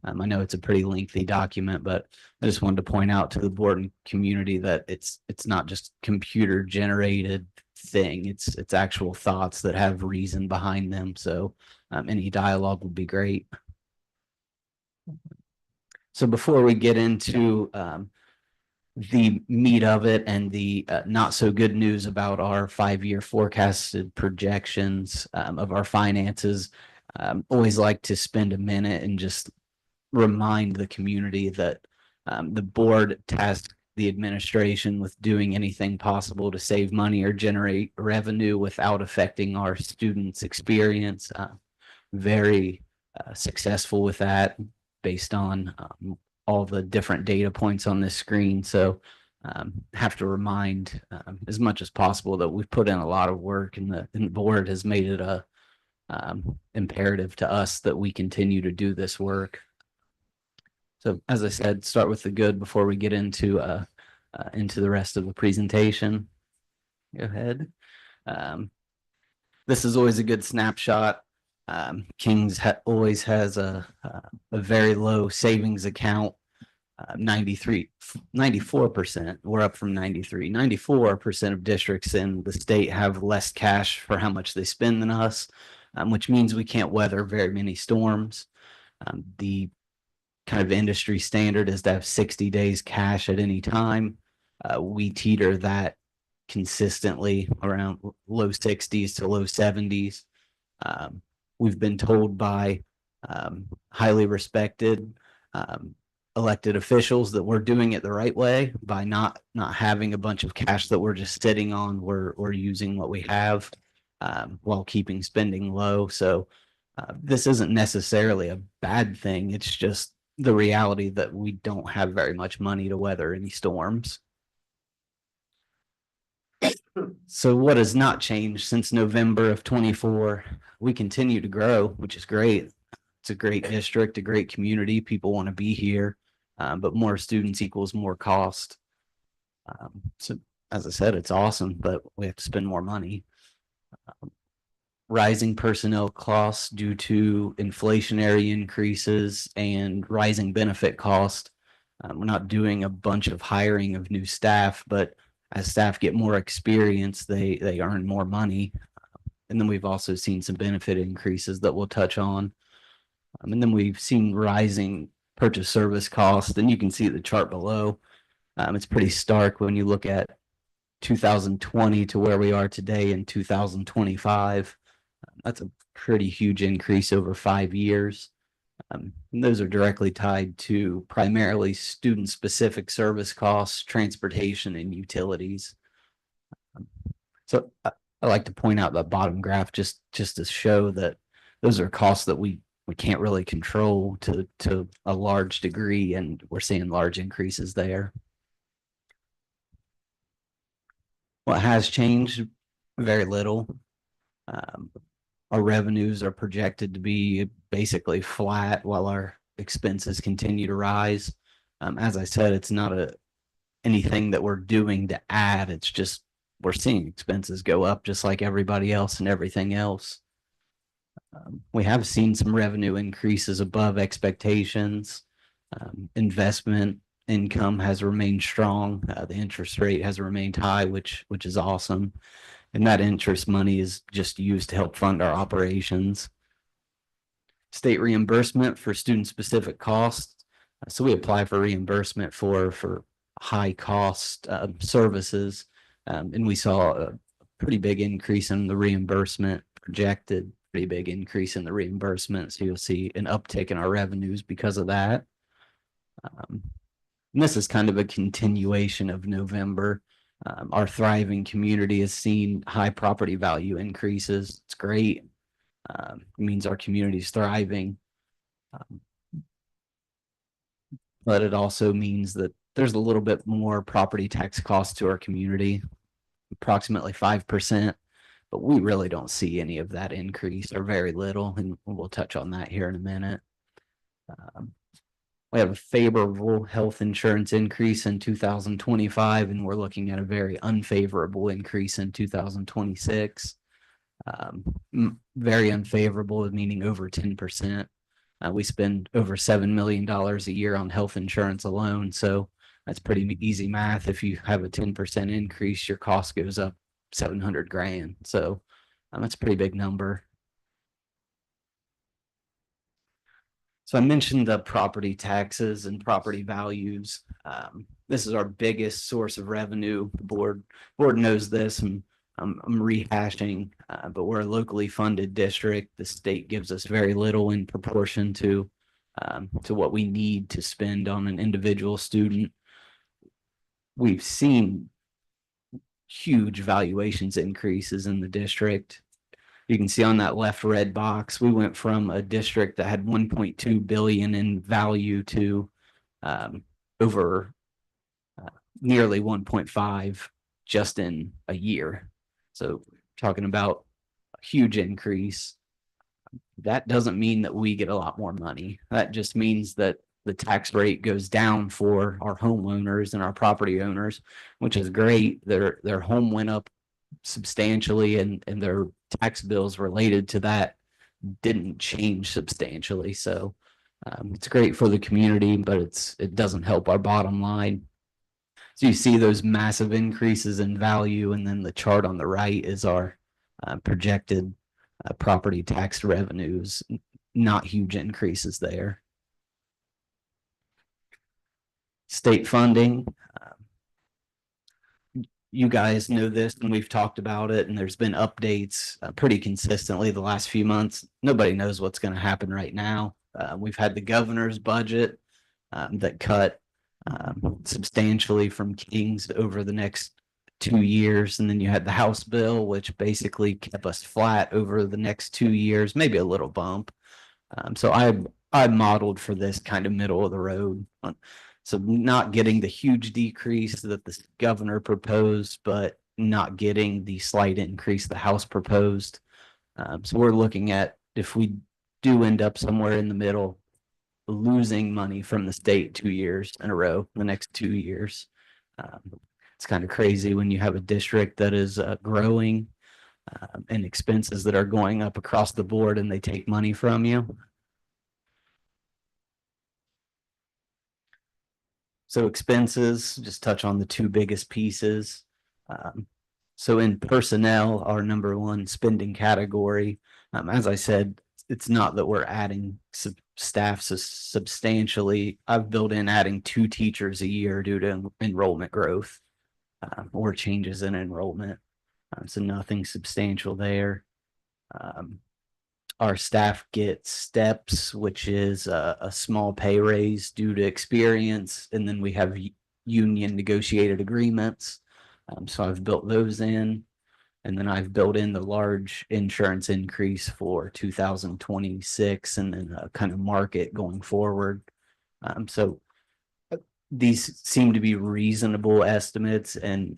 I know it's a pretty lengthy document, but I just wanted to point out to the board and community that it's not just computer generated thing. It's actual thoughts that have reason behind them. So any dialogue would be great. So before we get into the meat of it and the not so good news about our 5-year forecasted projections of our finances, always like to spend a minute and just remind the community that the board tasked the administration with doing anything possible to save money or generate revenue without affecting our students' experience. Very successful with that based on all the different data points on this screen. So have to remind as much as possible that we've put in a lot of work, and the board has made it a imperative to us that we continue to do this work. So as I said, start with the good before we get into the rest of the presentation. Go ahead. This is always a good snapshot. Kings always has a very low savings account. 94%. We're up from 93. 94% of districts in the state have less cash for how much they spend than us, which means we can't weather very many storms. The kind of industry standard is to have 60 days cash at any time. We teeter that consistently around low 60s to low 70s. We've been told by highly respected elected officials that we're doing it the right way by not having a bunch of cash that we're just sitting on. We're using what we have while keeping spending low. So this isn't necessarily a bad thing. It's just the reality that we don't have very much money to weather any storms. So what has not changed since November of 24? We continue to grow, which is great. It's a great district, a great community. People want to be here, but more students equals more cost. So as I said, it's awesome, but we have to spend more money. Rising personnel costs due to inflationary increases and rising benefit cost. We're not doing a bunch of hiring of new staff, but as staff get more experience, they earn more money. And then we've also seen some benefit increases that we'll touch on. And then we've seen rising purchase service costs, and you can see the chart below. It's pretty stark when you look at 2020 to where we are today in 2025. That's a pretty huge increase over 5 years. And those are directly tied to primarily student-specific service costs, transportation, and utilities. So I like to point out that bottom graph just to show that those are costs that we can't really control to a large degree, and we're seeing large increases there. What has changed? Very little. Our revenues are projected to be basically flat while our expenses continue to rise. As I said, it's not anything that we're doing to add. It's just we're seeing expenses go up just like everybody else and everything else. We have seen some revenue increases above expectations. Investment income has remained strong. The interest rate has remained high, which is awesome. And that interest money is just used to help fund our operations. State reimbursement for student-specific costs. So we apply for reimbursement for high cost services. And we saw a pretty big increase in the reimbursement projected pretty big increase in the reimbursement. So you'll see an uptick in our revenues because of that. And this is kind of a continuation of November. Our thriving community has seen high property value increases. It's great. It means our community is thriving. But it also means that there's a little bit more property tax cost to our community, approximately 5%, but we really don't see any of that increase or very little, and we'll touch on that here in a minute. We have a favorable health insurance increase in 2025, and we're looking at a very unfavorable increase in 2026. Very unfavorable, meaning over 10%. We spend over $7 million a year on health insurance alone. So that's pretty easy math. If you have a 10% increase, your cost goes up 700 grand. So that's a pretty big number. So I mentioned the property taxes and property values. This is our biggest source of revenue. The board knows this, and I'm rehashing, but we're a locally funded district. The state gives us very little in proportion to what we need to spend on an individual student. We've seen huge valuations increases in the district. You can see on that left red box, we went from a district that had 1.2 billion in value to over nearly 1.5 just in a year. So talking about a huge increase. That doesn't mean that we get a lot more money. That just means that the tax rate goes down for our homeowners and our property owners, which is great. Their home went up substantially, and their tax bills related to that didn't change substantially. So it's great for the community, but it doesn't help our bottom line. So you see those massive increases in value, and then the chart on the right is our projected property tax revenues. Not huge increases there. State funding. You guys know this, and we've talked about it, and there's been updates pretty consistently the last few months. Nobody knows what's going to happen right now. We've had the governor's budget that cut substantially from King's over the next 2 years, and then you had the House bill, which basically kept us flat over the next 2 years, maybe a little bump. So I modeled for this kind of middle of the road. So not getting the huge decrease that the governor proposed, but not getting the slight increase the House proposed. So we're looking at, if we do end up somewhere in the middle, losing money from the state 2 years in a row, the next 2 years. It's kind of crazy when you have a district that is growing and expenses that are going up across the board, and they take money from you. So expenses, just touch on the two biggest pieces. So in personnel, our number one spending category, as I said, it's not that we're adding staff substantially. I've built in adding 2 teachers a year due to enrollment growth or changes in enrollment. So nothing substantial there. Our staff gets steps, which is a small pay raise due to experience. And then we have union negotiated agreements. So I've built those in. And then I've built in the large insurance increase for 2026 and then a kind of market going forward. So these seem to be reasonable estimates, and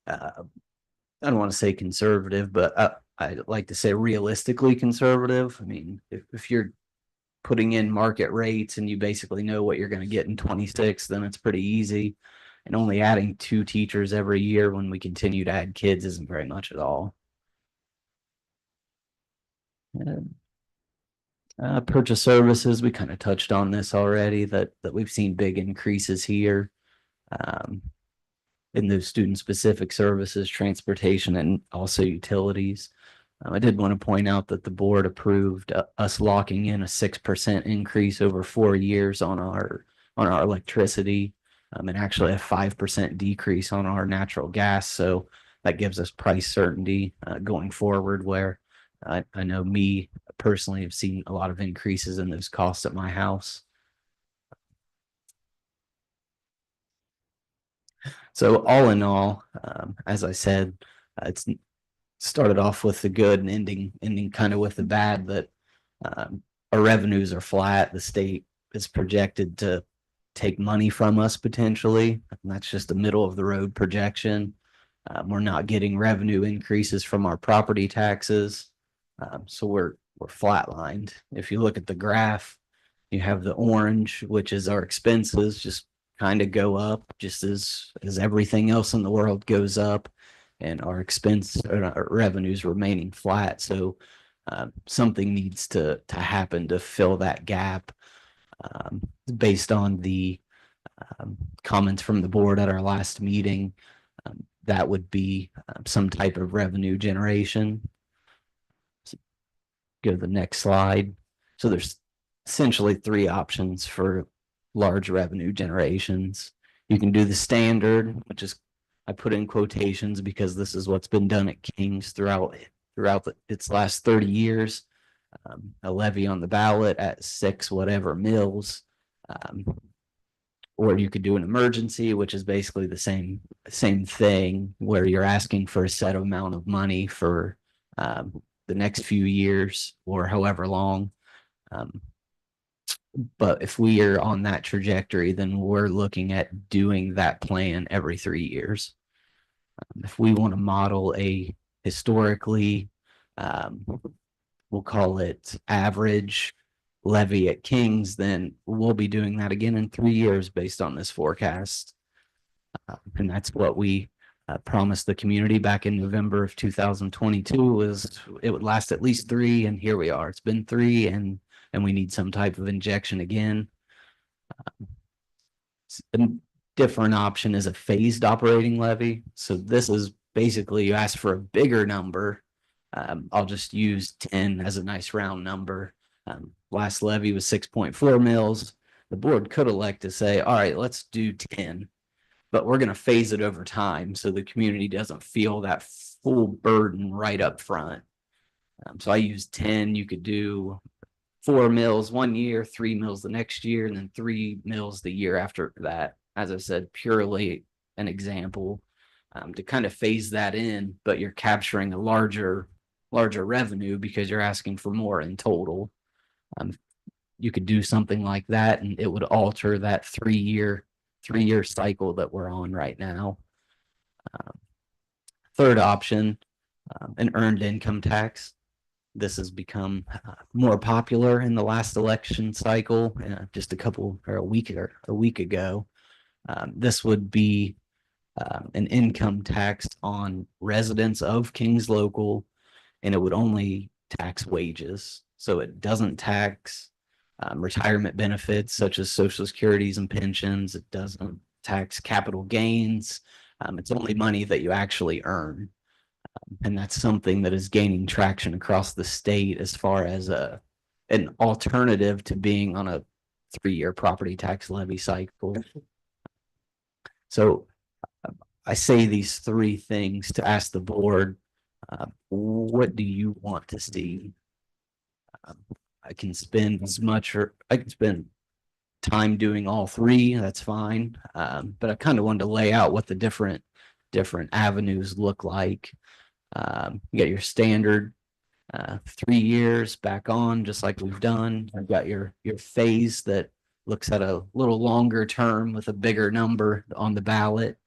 I don't want to say conservative, but I like to say realistically conservative. I mean, if you're putting in market rates and you basically know what you're going to get in 26, then it's pretty easy. And only adding 2 teachers every year when we continue to add kids isn't very much at all. Purchase services, we kind of touched on this already, that we've seen big increases here in those student-specific services, transportation, and also utilities. I did want to point out that the board approved us locking in a 6% increase over 4 years on our electricity, and actually a 5% decrease on our natural gas. So that gives us price certainty going forward, where I know me personally have seen a lot of increases in those costs at my house. So all in all, as I said, it's started off with the good and ending kind of with the bad, but our revenues are flat. The state is projected to take money from us potentially. And that's just a middle of the road projection. We're not getting revenue increases from our property taxes. So we're flatlined. If you look at the graph, you have the orange, which is our expenses, just kind of go up just as everything else in the world goes up, and our our revenues remaining flat. So something needs to happen to fill that gap. Based on the comments from the board at our last meeting, that would be some type of revenue generation. Go to the next slide. So there's essentially three options for large revenue generations. You can do the standard, which is, I put in quotations because this is what's been done at Kings throughout its last 30 years. A levy on the ballot at 6 whatever mills. Or you could do an emergency, which is basically the same thing, where you're asking for a set amount of money for the next few years or however long. But if we are on that trajectory, then we're looking at doing that plan every 3 years. If we want to model a historically, we'll call it average levy at Kings, then we'll be doing that again in 3 years based on this forecast. And that's what we promised the community back in November of 2022, was it would last at least 3, and here we are. It's been 3, and we need some type of injection again. A different option is a phased operating levy. So this is basically, you ask for a bigger number. I'll just use 10 as a nice round number. Last levy was 6.4 mils. The board could elect to say, all right, let's do 10, but we're going to phase it over time so the community doesn't feel that full burden right up front. So I use 10. You could do 4 mils 1 year, 3 mils the next year, and then 3 mils the year after that. As I said, purely an example to kind of phase that in, but you're capturing a larger revenue because you're asking for more in total. You could do something like that, and it would alter that 3-year cycle that we're on right now. Third option, an earned income tax. This has become more popular in the last election cycle, just a week ago. This would be an income tax on residents of Kings Local, and it would only tax wages. So it doesn't tax retirement benefits such as Social Securities and pensions. It doesn't tax capital gains. It's only money that you actually earn. And that's something that is gaining traction across the state as far as an alternative to being on a 3-year property tax levy cycle. So I say these 3 things to ask the board, what do you want to see? I can spend I can spend time doing all 3. That's fine. But I kind of wanted to lay out what the different avenues look like. You got your standard 3 years back on, just like we've done. I've got your phase that looks at a little longer term with a bigger number on the ballot.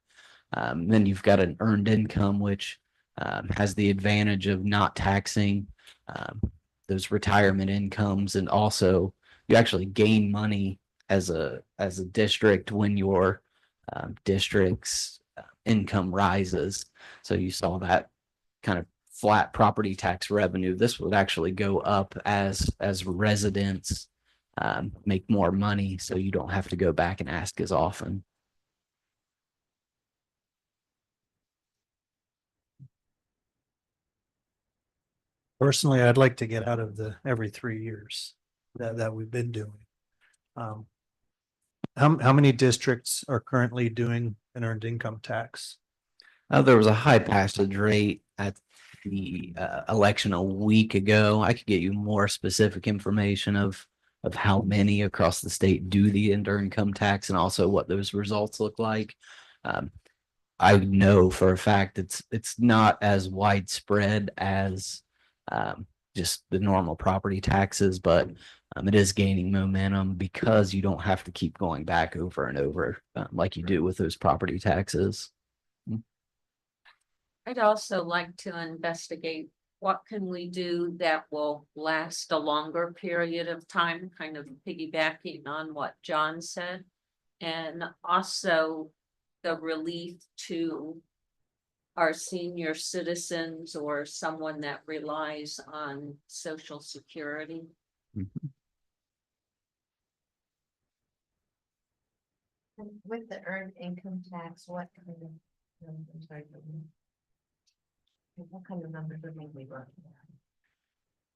Then you've got an earned income, which has the advantage of not taxing those retirement incomes, and also you actually gain money as a district when your district's income rises. So you saw that kind of flat property tax revenue. This would actually go up as residents make more money, so you don't have to go back and ask as often. Personally, I'd like to get out of the every 3 years that we've been doing. How many districts are currently doing an earned income tax? There was a high passage rate at the election a week ago. I could get you more specific information of how many across the state do the indirect income tax and also what those results look like. I know for a fact it's not as widespread as just the normal property taxes, but it is gaining momentum because you don't have to keep going back over and over like you do with those property taxes. I'd also like to investigate what can we do that will last a longer period of time, kind of piggybacking on what John said. And also the relief to our senior citizens or someone that relies on Social Security. With the earned income tax, what kind of, I'm sorry, what kind of numbers are we working on?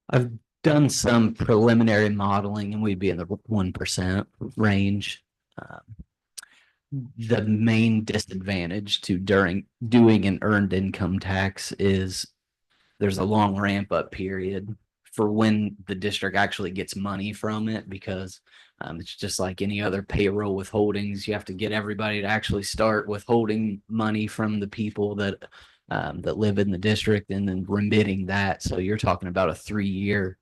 I've done some preliminary modeling and we'd be in the 1% range. The main disadvantage to doing an earned income tax is there's a long ramp up period for when the district actually gets money from it, because it's just like any other payroll withholdings. You have to get everybody to actually start withholding money from the people that live in the district and then remitting that. So you're talking about a 3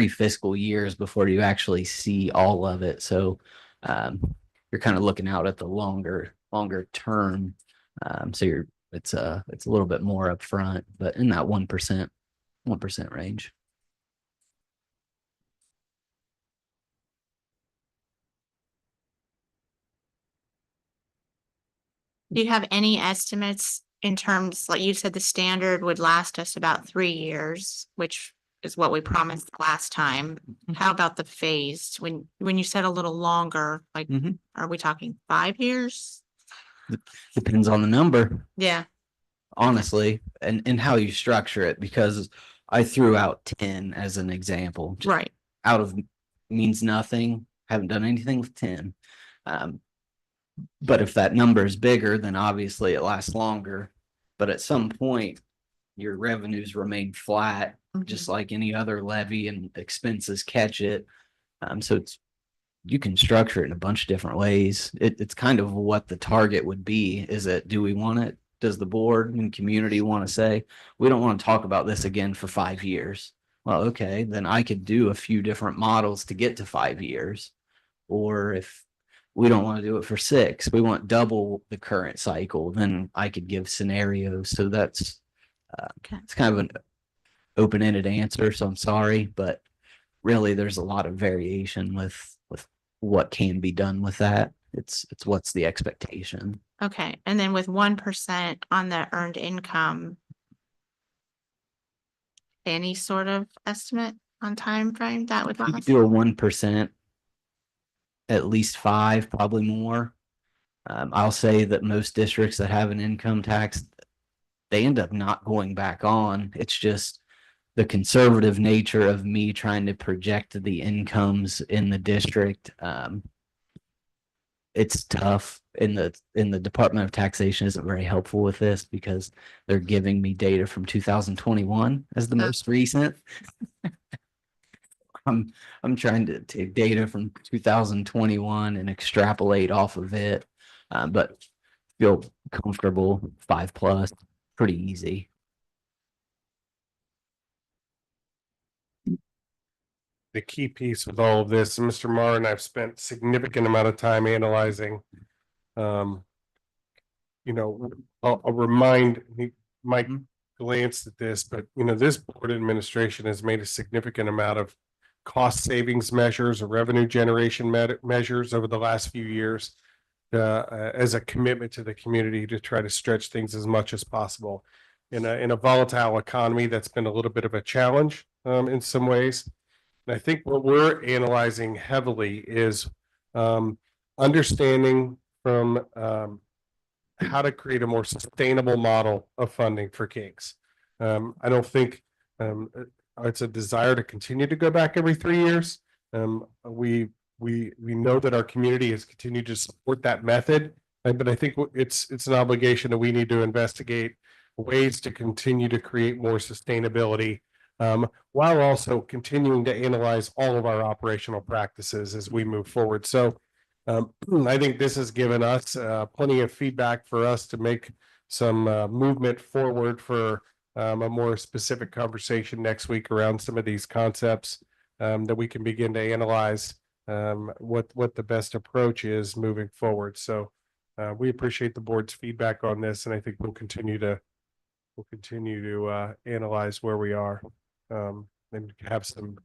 fiscal years before you actually see all of it. So you're kind of looking out at the longer term. So it's a little bit more upfront, but in that 1% range. Do you have any estimates in terms, like you said, the standard would last us about 3 years, which is what we promised last time. How about the phased? When you said a little longer, like, are we talking 5 years? Depends on the number, Yeah. honestly, and how you structure it, because I threw out 10 as an example. Just Right. out of means nothing. Haven't done anything with 10. But if that number is bigger, then obviously it lasts longer. But at some point, your revenues remain flat, just like any other levy, and expenses catch it. So you can structure it in a bunch of different ways. It's kind of what the target would be. Is it, do we want it? Does the board and community want to say, we don't want to talk about this again for 5 years? Well, okay, then I could do a few different models to get to 5 years. Or if we don't want to do it for 6, we want double the current cycle, then I could give scenarios. So that's it's kind of an open-ended answer. So I'm sorry, but really there's a lot of variation with what can be done with that. It's what's the expectation. Okay. And then with 1% on the earned income, any sort of estimate on time frame that would You could last? do a 1%, at least 5, probably more. I'll say that most districts that have an income tax, they end up not going back on. It's just the conservative nature of me trying to project the incomes in the district. It's tough, in the Department of Taxation isn't very helpful with this because they're giving me data from 2021 as the most recent. I'm trying to take data from 2021 and extrapolate off of it, but feel comfortable 5+, pretty easy. The key piece with all of this, and Mr. Marr and I've spent significant amount of time analyzing. I'll remind Mike glanced at this, but this board administration has made a significant amount of cost savings measures or revenue generation measures over the last few years as a commitment to the community to try to stretch things as much as possible in a volatile economy that's been a little bit of a challenge in some ways. And I think what we're analyzing heavily is understanding from how to create a more sustainable model of funding for Kings. I don't think it's a desire to continue to go back every 3 years. We know that our community has continued to support that method, but I think it's an obligation that we need to investigate ways to continue to create more sustainability, while also continuing to analyze all of our operational practices as we move forward. So I think this has given us plenty of feedback for us to make some movement forward for a more specific conversation next week around some of these concepts that we can begin to analyze what the best approach is moving forward. So we appreciate the board's feedback on this, and I think we'll continue to analyze where we are and have some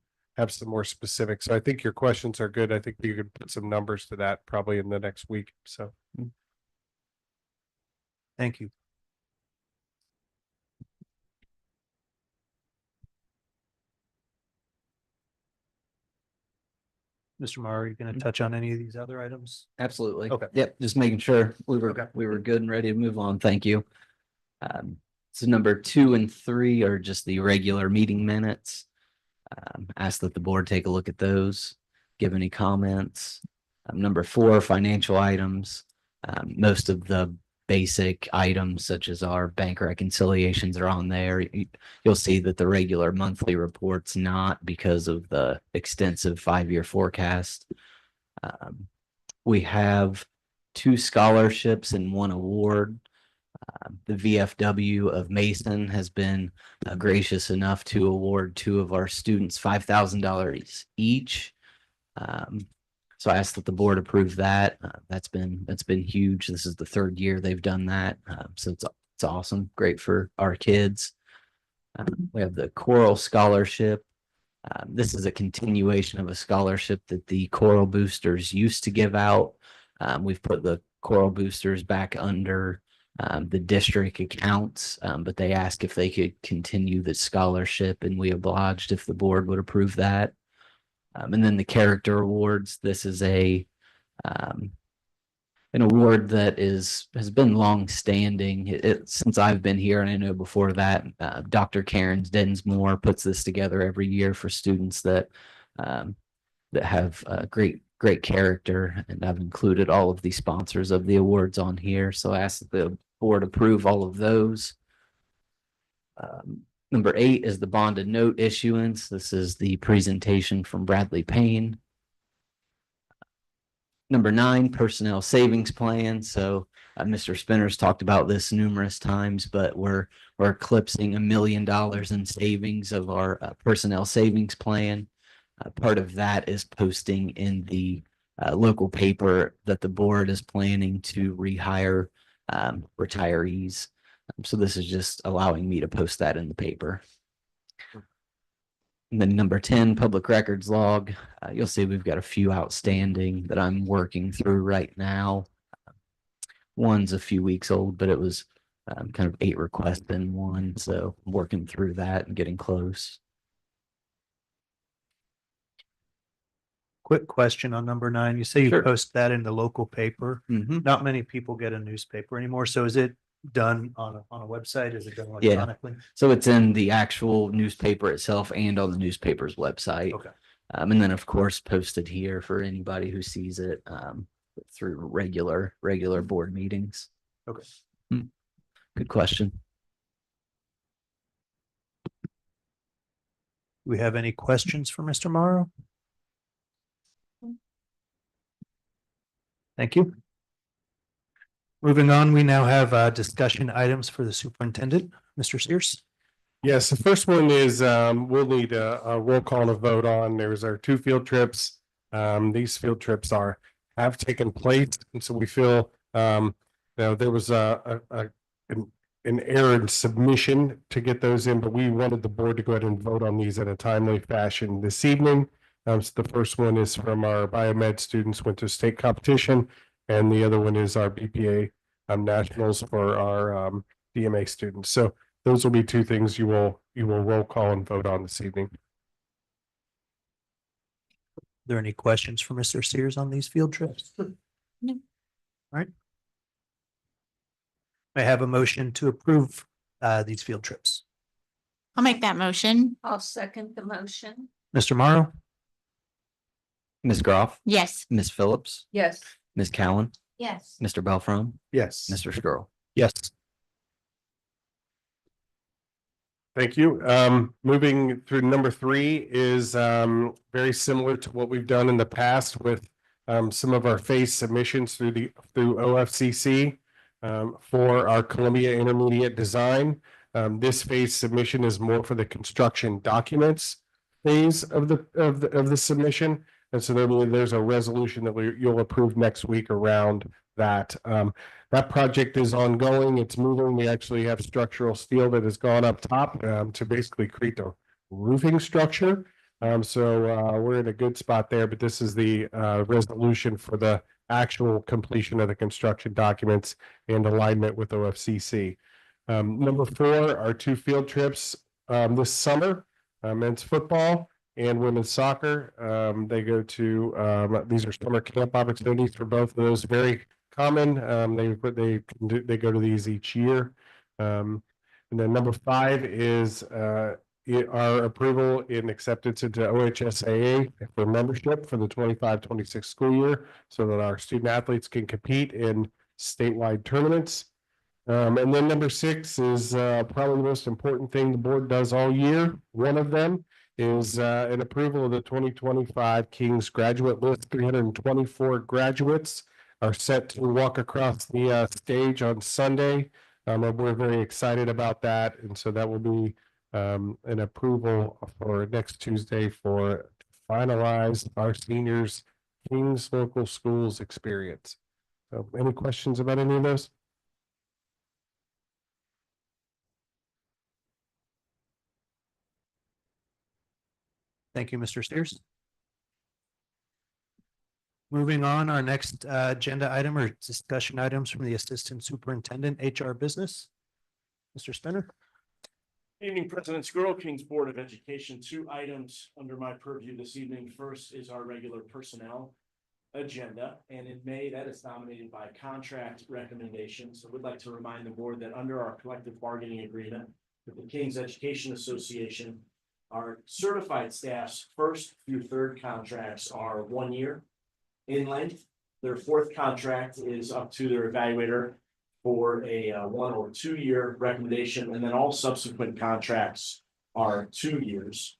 more specifics. So I think your questions are good. I think you could put some numbers to that probably in the next week. So Thank you. Mr. Morrow, are you going to touch on any of these other items? Absolutely. Okay. Yep, just making sure Okay. we were good and ready to move on. Thank you. So number 2 and 3 are just the regular meeting minutes. Ask that the board take a look at those, give any comments. Number 4, financial items. Most of the basic items such as our bank reconciliations are on there. You'll see that the regular monthly report's not because of the extensive 5-year forecast. We have 2 scholarships and 1 award. The VFW of Mason has been gracious enough to award 2 of our students $5,000 each. So I asked that the board approve that. That's been huge. This is the 3rd year they've done that. So it's awesome. Great for our kids. We have the choral scholarship. This is a continuation of a scholarship that the choral boosters used to give out. We've put the choral boosters back under the district accounts, but they asked if they could continue the scholarship, and we obliged if the board would approve that. And then the character awards. This is an award that has been long standing since I've been here, and I know before that, Dr. Karen Densmore puts this together every year for students that have great character, and I've included all of the sponsors of the awards on here. So I ask that the board approve all of those. Number 8 is the bonded note issuance. This is the presentation from Bradley Payne. Number 9, personnel savings plan. So Mr. Spinner's talked about this numerous times, but we're eclipsing $1 million in savings of our personnel savings plan. Part of that is posting in the local paper that the board is planning to rehire retirees. So this is just allowing me to post that in the paper. And then number 10, public records log. You'll see we've got a few outstanding that I'm working through right now. One's a few weeks old, but it was kind of 8 requests in one. So I'm working through that and getting close. Quick question on number 9. You say you Sure. post that in the local paper. Not many people get a newspaper anymore. So is it done on a website? Is it done Yeah. electronically? So it's in the actual newspaper itself and on the newspaper's website. Okay. And then of course posted here for anybody who sees it through regular board meetings. Okay. Good question. Do we have any questions for Mr. Morrow? Thank you. Moving on, we now have discussion items for the superintendent, Mr. Sears. yes, the first one is we'll need a roll call and a vote on. There's our 2 field trips. These field trips have taken place, and so we feel there was an error in submission to get those in, but we wanted the board to go ahead and vote on these in a timely fashion this evening. So the first one is from our biomed students, went to state competition, and the other one is our BPA nationals for our DMA students. So those will be 2 things you will roll call and vote on this evening. Are there any questions for Mr. Sears on these field trips? No. All right. I have a motion to approve these field trips. I'll make that motion. I'll second the motion. Mr. Morrow? Ms. Groff, Yes. Ms. Phillips, Yes. Ms. Cowan, Yes. Mr. Belfrom, Yes. Mr. Skrull. Yes. Thank you. Moving through number 3 is very similar to what we've done in the past with some of our phase submissions through OFCC for our Columbia Intermediate Design. This phase submission is more for the construction documents phase of the submission. And so there's a resolution that you'll approve next week around that. That project is ongoing. It's moving. We actually have structural steel that has gone up top to basically create the roofing structure. So we're in a good spot there, but this is the resolution for the actual completion of the construction documents and alignment with OFCC. Number 4 are 2 field trips this summer, men's football and women's soccer. They go to these are summer camp opportunities for both of those. Very common. They go to these each year. And then number 5 is our approval in acceptance into OHSAA for membership for the 25-26 school year, so that our student athletes can compete in statewide tournaments. And then number 6 is probably the most important thing the board does all year. One of them is an approval of the 2025 King's graduate list. 324 graduates are set to walk across the stage on Sunday. We're very excited about that. And so that will be an approval for next Tuesday for finalize our seniors King's local schools experience. So any questions about any of those? Thank you, Mr. Steers. Moving on, our next agenda item or discussion items from the Assistant Superintendent, HR Business. Mr. Spinner. Evening, President Squirrel, Kings Board of Education. 2 items under my purview this evening. First is our regular personnel agenda, and in May that is dominated by contract recommendations. So we'd like to remind the board that under our collective bargaining agreement with the Kings Education Association, our certified staff's 1st through 3rd contracts are 1 year in length. Their 4th contract is up to their evaluator for a 1 or 2 year recommendation, and then all subsequent contracts are 2 years.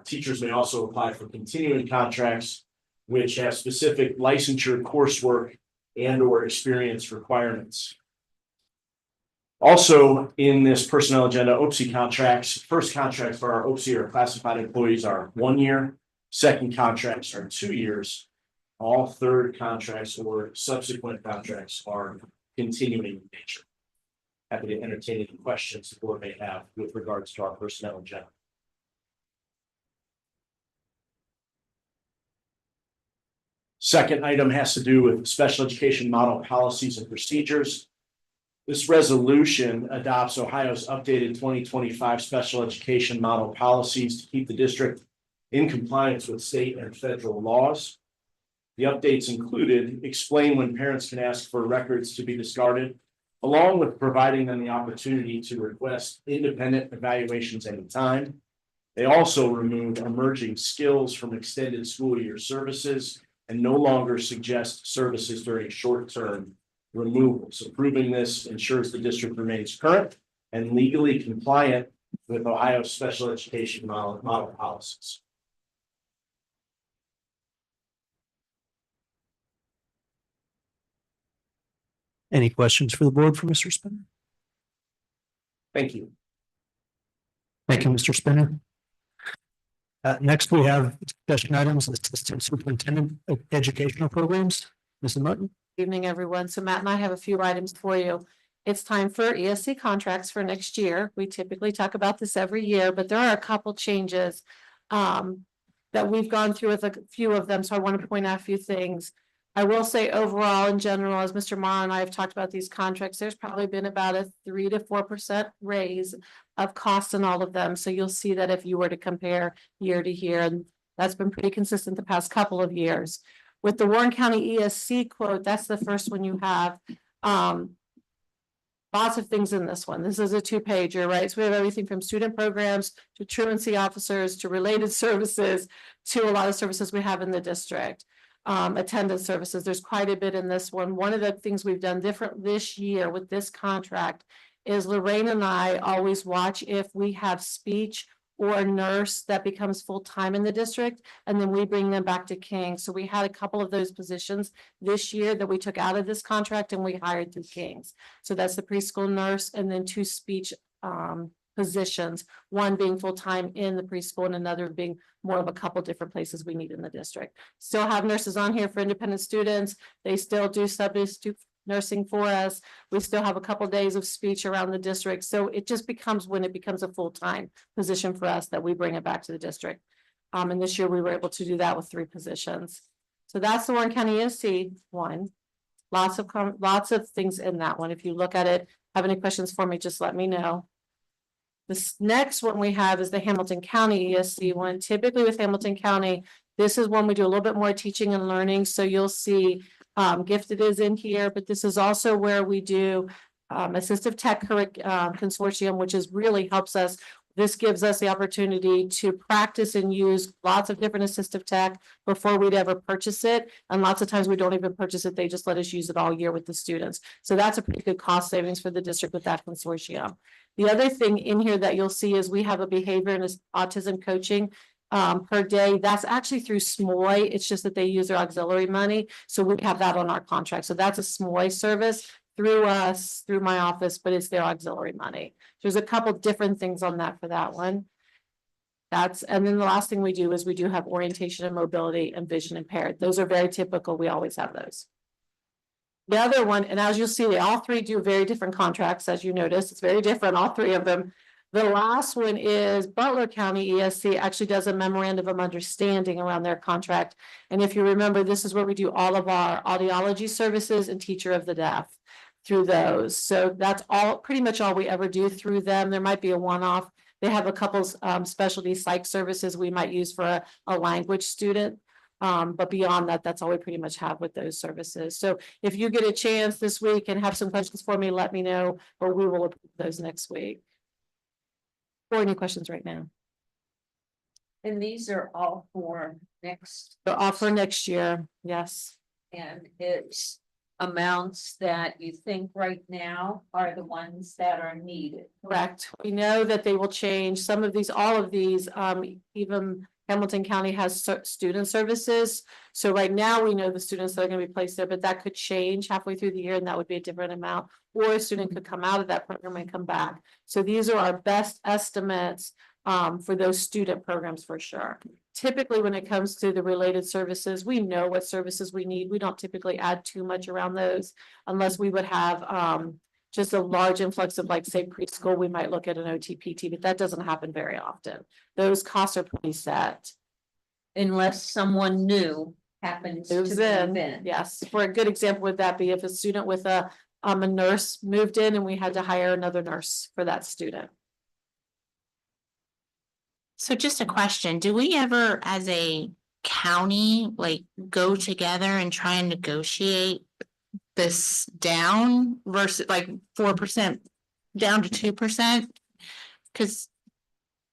Teachers may also apply for continuing contracts, which have specific licensure, coursework, and or experience requirements. Also, in this personnel agenda, OPSI contracts. 1st contracts for our OPSI or classified employees are 1 year. 2nd contracts are 2 years. All 3rd contracts or subsequent contracts are continuing in nature. Happy to entertain any questions the board may have with regards to our personnel agenda. Second item has to do with special education model policies and procedures. This resolution adopts Ohio's updated 2025 special education model policies to keep the district in compliance with state and federal laws. The updates included explain when parents can ask for records to be discarded, along with providing them the opportunity to request independent evaluations anytime. They also removed emerging skills from extended school year services and no longer suggest services during short-term removals. Approving this ensures the district remains current and legally compliant with Ohio's special education model policies. Any questions for the board for Mr. Spinner? Thank you. Thank you, Mr. Spinner. Next, we have discussion items, Assistant Superintendent of Educational Programs, Mrs. Martin. Evening, everyone. So Matt and I have a few items for you. It's time for ESC contracts for next year. We typically talk about this every year, but there are a couple changes that we've gone through with a few of them. So I want to point out a few things. I will say overall, in general, as Mr. Morrow and I have talked about these contracts, there's probably been about a 3 to 4% raise of costs in all of them. So you'll see that if you were to compare year to year, and that's been pretty consistent the past couple of years. With the Warren County ESC quote, that's the first one you have. Lots of things in this one. This is a 2-pager, right? So we have everything from student programs to truancy officers to related services to a lot of services we have in the district. Attendance services. There's quite a bit in this one. One of the things we've done different this year with this contract is Lorraine and I always watch if we have speech or a nurse that becomes full-time in the district, and then we bring them back to King. So we had a couple of those positions this year that we took out of this contract and we hired through King's. So that's the preschool nurse and then 2 speech positions, one being full-time in the preschool and another being more of a couple different places we need in the district. Still have nurses on here for independent students. They still do substitute nursing for us. We still have a couple days of speech around the district. So it just becomes, when it becomes a full-time position for us, that we bring it back to the district. And this year we were able to do that with 3 positions. So that's the Warren County ESC one. Lots of things in that one. If you look at it, have any questions for me, just let me know. This next one we have is the Hamilton County ESC one. Typically with Hamilton County, this is when we do a little bit more teaching and learning. So you'll see Gifted is in here, but this is also where we do assistive tech consortium, which is really helps us. This gives us the opportunity to practice and use lots of different assistive tech before we'd ever purchase it. And lots of times we don't even purchase it. They just let us use it all year with the students. So that's a pretty good cost savings for the district with that consortium. The other thing in here that you'll see is we have a behavior and autism coaching per day. That's actually through SMOI. It's just that they use their auxiliary money. So we have that on our contract. So that's a SMOI service through us, through my office, but it's their auxiliary money. There's a couple different things on that for that one. And then the last thing we do is we do have orientation and mobility and vision impaired. Those are very typical. We always have those. The other one, and as you'll see, they all 3 do very different contracts, as you notice. It's very different, all 3 of them. The last one is Butler County ESC actually does a memorandum of understanding around their contract. And if you remember, this is where we do all of our audiology services and teacher of the deaf through those. So that's all, pretty much all we ever do through them. There might be a one-off. They have a couple specialty psych services we might use for a language student. But beyond that, that's all we pretty much have with those services. So if you get a chance this week and have some questions for me, let me know, or we will approve those next week. Or any questions right now? And these are all for next. They're all for next year, yes. And it's amounts that you think right now are the ones that are needed. Correct. We know that they will change some of these, all of these, even Hamilton County has student services. So right now we know the students that are going to be placed there, but that could change halfway through the year and that would be a different amount. Or a student could come out of that program and come back. So these are our best estimates for those student programs for sure. Typically, when it comes to the related services, we know what services we need. We don't typically add too much around those unless we would have just a large influx of, like, say, preschool. We might look at an OTPT, but that doesn't happen very often. Those costs are pretty set. Unless someone new happens to Moves move in. in. Yes, for a good example would that be if a student with a nurse moved in and we had to hire another nurse for that student. So just a question, do we ever, as a county, like, go together and try and negotiate this down versus like 4% down to 2%? Because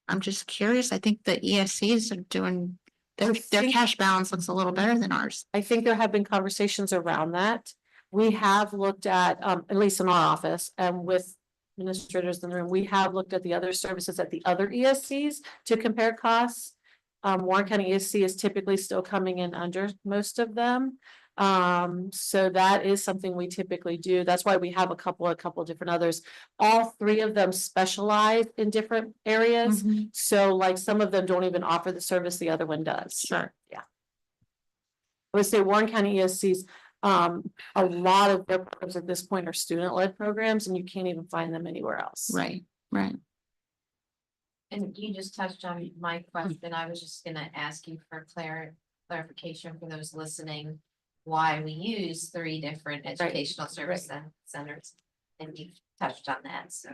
I'm just curious, I think the ESCs are doing, their cash balance looks a little better than ours. I think there have been conversations around that. We have looked at least in our office and with administrators in the room, we have looked at the other services at the other ESCs to compare costs. Warren County ESC is typically still coming in under most of them. So that is something we typically do. That's why we have a couple different others. All 3 of them specialize in different areas. So like some of them don't even offer the service, the other one does. Sure. Yeah. I would say Warren County ESCs, a lot of their programs at this point are student-led programs and you can't even find them anywhere else. Right, right. And you just touched on my question. I was just gonna ask you for clarification for those listening. Why we use 3 different educational service centers. And you touched on that, so.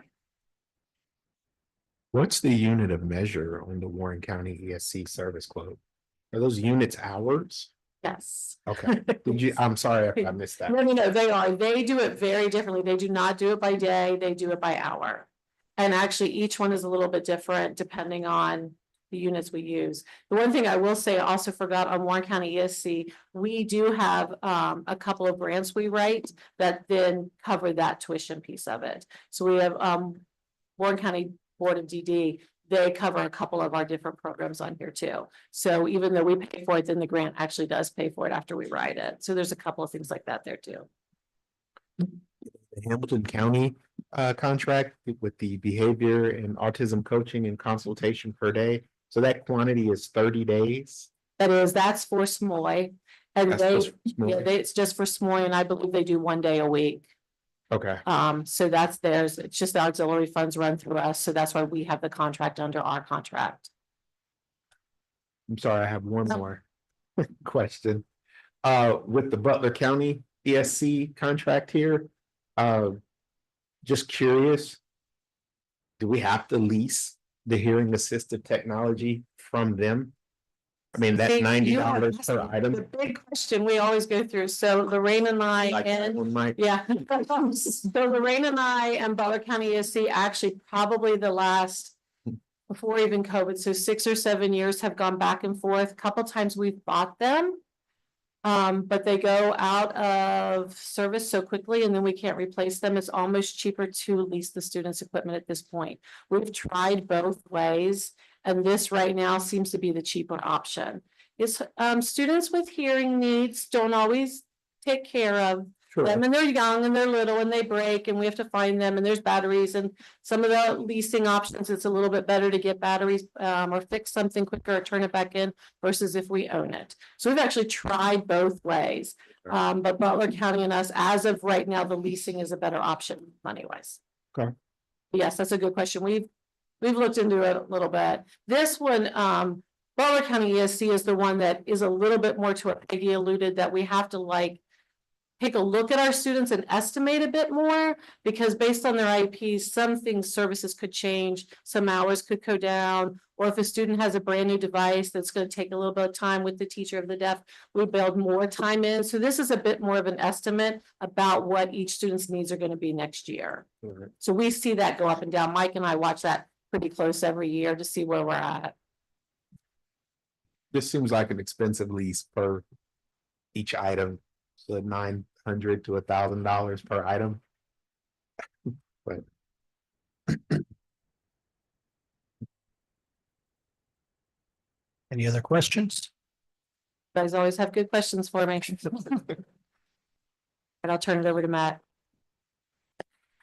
What's the unit of measure on the Warren County ESC service quote? Are those units hours? Yes. Okay. I'm sorry if I missed that. No, they are. They do it very differently. They do not do it by day. They do it by hour. And actually each one is a little bit different depending on the units we use. The one thing I will say, I also forgot on Warren County ESC, we do have a couple of grants we write that then cover that tuition piece of it. So we have Warren County Board of DD, they cover a couple of our different programs on here too. So even though we pay for it, then the grant actually does pay for it after we write it. So there's a couple of things like that there too. The Hamilton County contract with the behavior and autism coaching and consultation per day. So that quantity is 30 days. That's for SMOY. And That's they, just for yeah, SMOY. it's just for SMOY, and I believe they do 1 day a week. Okay. So that's theirs. It's just the auxiliary funds run through us. So that's why we have the contract under our contract. I'm sorry, I have one more question. With the Butler County ESC contract here, just curious. Do we have to lease the hearing assistive technology from them? I mean, that's See, you are $90 per asking item. The big question we always go through. So Lorraine and I Like that and one, Mike? yeah. So Lorraine and I and Butler County ESC actually probably the last, before even COVID, so 6 or 7 years have gone back and forth. A couple times we've bought them. But they go out of service so quickly and then we can't replace them. It's almost cheaper to lease the students' equipment at this point. We've tried both ways, and this right now seems to be the cheaper option. It's students with hearing needs don't always take care of them, and they're young and they're little and they break and we have to find them, and there's batteries, and some of the leasing options, it's a little bit better to get batteries or fix something quicker or turn it back in versus if we own it. So we've actually tried both ways. But Butler County and us, as of right now, the leasing is a better option money wise. Okay. Yes, that's a good question. We've looked into it a little bit. This one, Butler County ESC is the one that is a little bit more to what Peggy alluded, that we have to like take a look at our students and estimate a bit more, because based on their IEPs, some things, services could change, some hours could go down, or if a student has a brand new device that's going to take a little bit of time with the teacher of the deaf, we build more time in. So this is a bit more of an estimate about what each student's needs are going to be next year. So we see that go up and down. Mike and I watch that pretty close every year to see where we're at. This seems like an expensive lease per each item. So $900 to $1,000 per item. But Any other questions? You guys always have good questions for me. And I'll turn it over to Matt.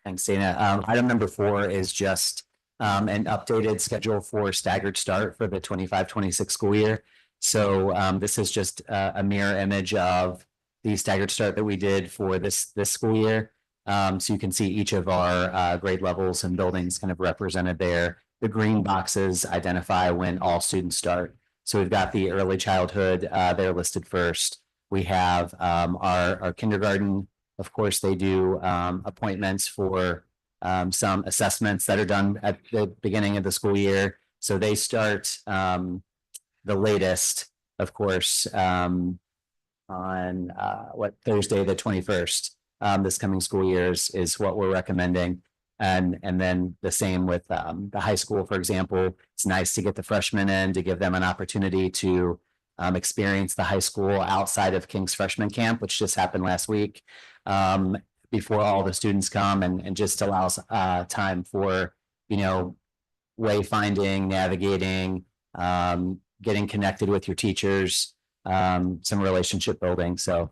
Thanks, Dana. Item number 4 is just an updated schedule for staggered start for the 25-26 school year. So this is just a mirror image of the staggered start that we did for this school year. So you can see each of our grade levels and buildings kind of represented there. The green boxes identify when all students start. So we've got the early childhood, they're listed first. We have our kindergarten. Of course, they do appointments for some assessments that are done at the beginning of the school year. So they start the latest, of course, on Thursday, the 21st. This coming school year is what we're recommending. And then the same with the high school, for example. It's nice to get the freshmen in to give them an opportunity to experience the high school outside of King's freshman camp, which just happened last week, before all the students come, and just allows time for, wayfinding, navigating, getting connected with your teachers, some relationship building. So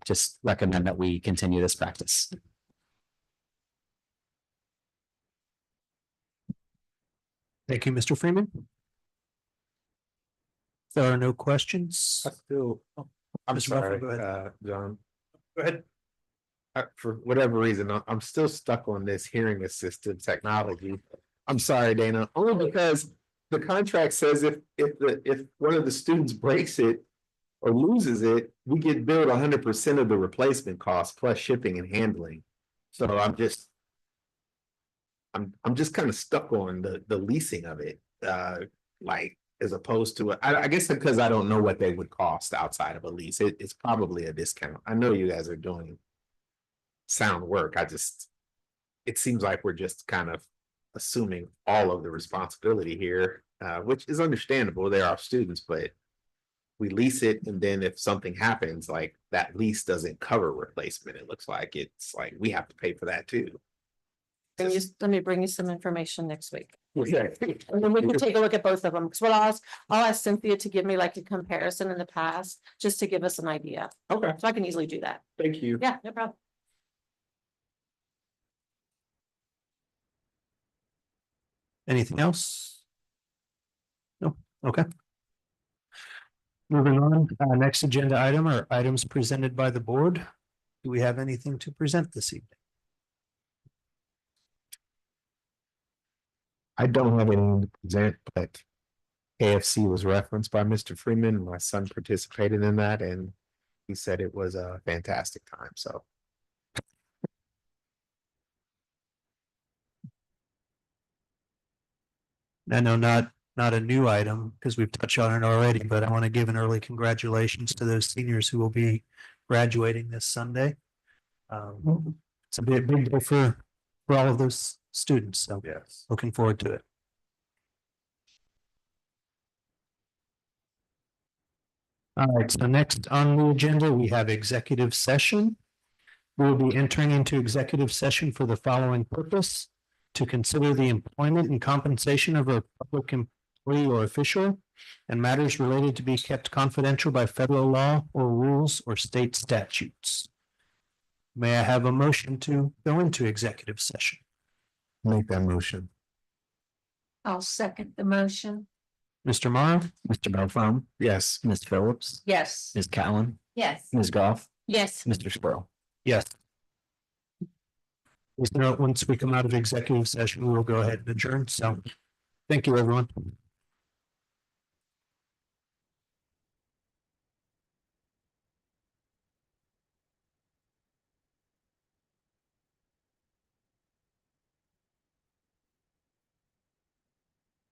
just recommend that we continue this practice. Thank you, Mr. Freeman. If there are no questions. I'm Mr. Ruffin, sorry, go ahead. John. Go ahead. For whatever reason, I'm still stuck on this hearing assisted technology. I'm sorry, Dana, only because the contract says if one of the students breaks it or loses it, we get billed 100% of the replacement cost plus shipping and handling. So I'm just kind of stuck on the leasing of it, like as opposed to I guess because I don't know what they would cost outside of a lease. It's probably a discount. I know you guys are doing sound work. It seems like we're just kind of assuming all of the responsibility here, which is understandable. They're our students, but we lease it, and then if something happens, like that lease doesn't cover replacement. It looks like it's like we have to pay for that too. Let me bring you some information next week. Okay. And then we can take a look at both of them, because I'll ask Cynthia to give me like a comparison in the past, just to give us an idea. Okay, So I can easily do that. thank you. Yeah, no problem. Anything else? No, okay. Moving on, next agenda item are items presented by the board. Do we have anything to present this evening? I don't have anything to present, but KFC was referenced by Mr. Freeman. My son participated in that and he said it was a fantastic time, so. I know not a new item because we've touched on it already, but I want to give an early congratulations to those seniors who will be graduating this Sunday. It's a big day for all of those students, so Yes. looking forward to it. All right, so next on the agenda, we have executive session. We will be entering into executive session for the following purpose: to consider the employment and compensation of a public employee or official and matters related to be kept confidential by federal law or rules or state statutes. May I have a motion to go into executive session? Make that motion. I'll second the motion. Mr. Morrow, Mr. Belfrom, Yes. Ms. Phillips, Yes. Ms. Cowan, Yes. Ms. Goff, Yes. Mr. Squirrel. yes. Please note, once we come out of executive session, we will go ahead and adjourn. So thank you, everyone.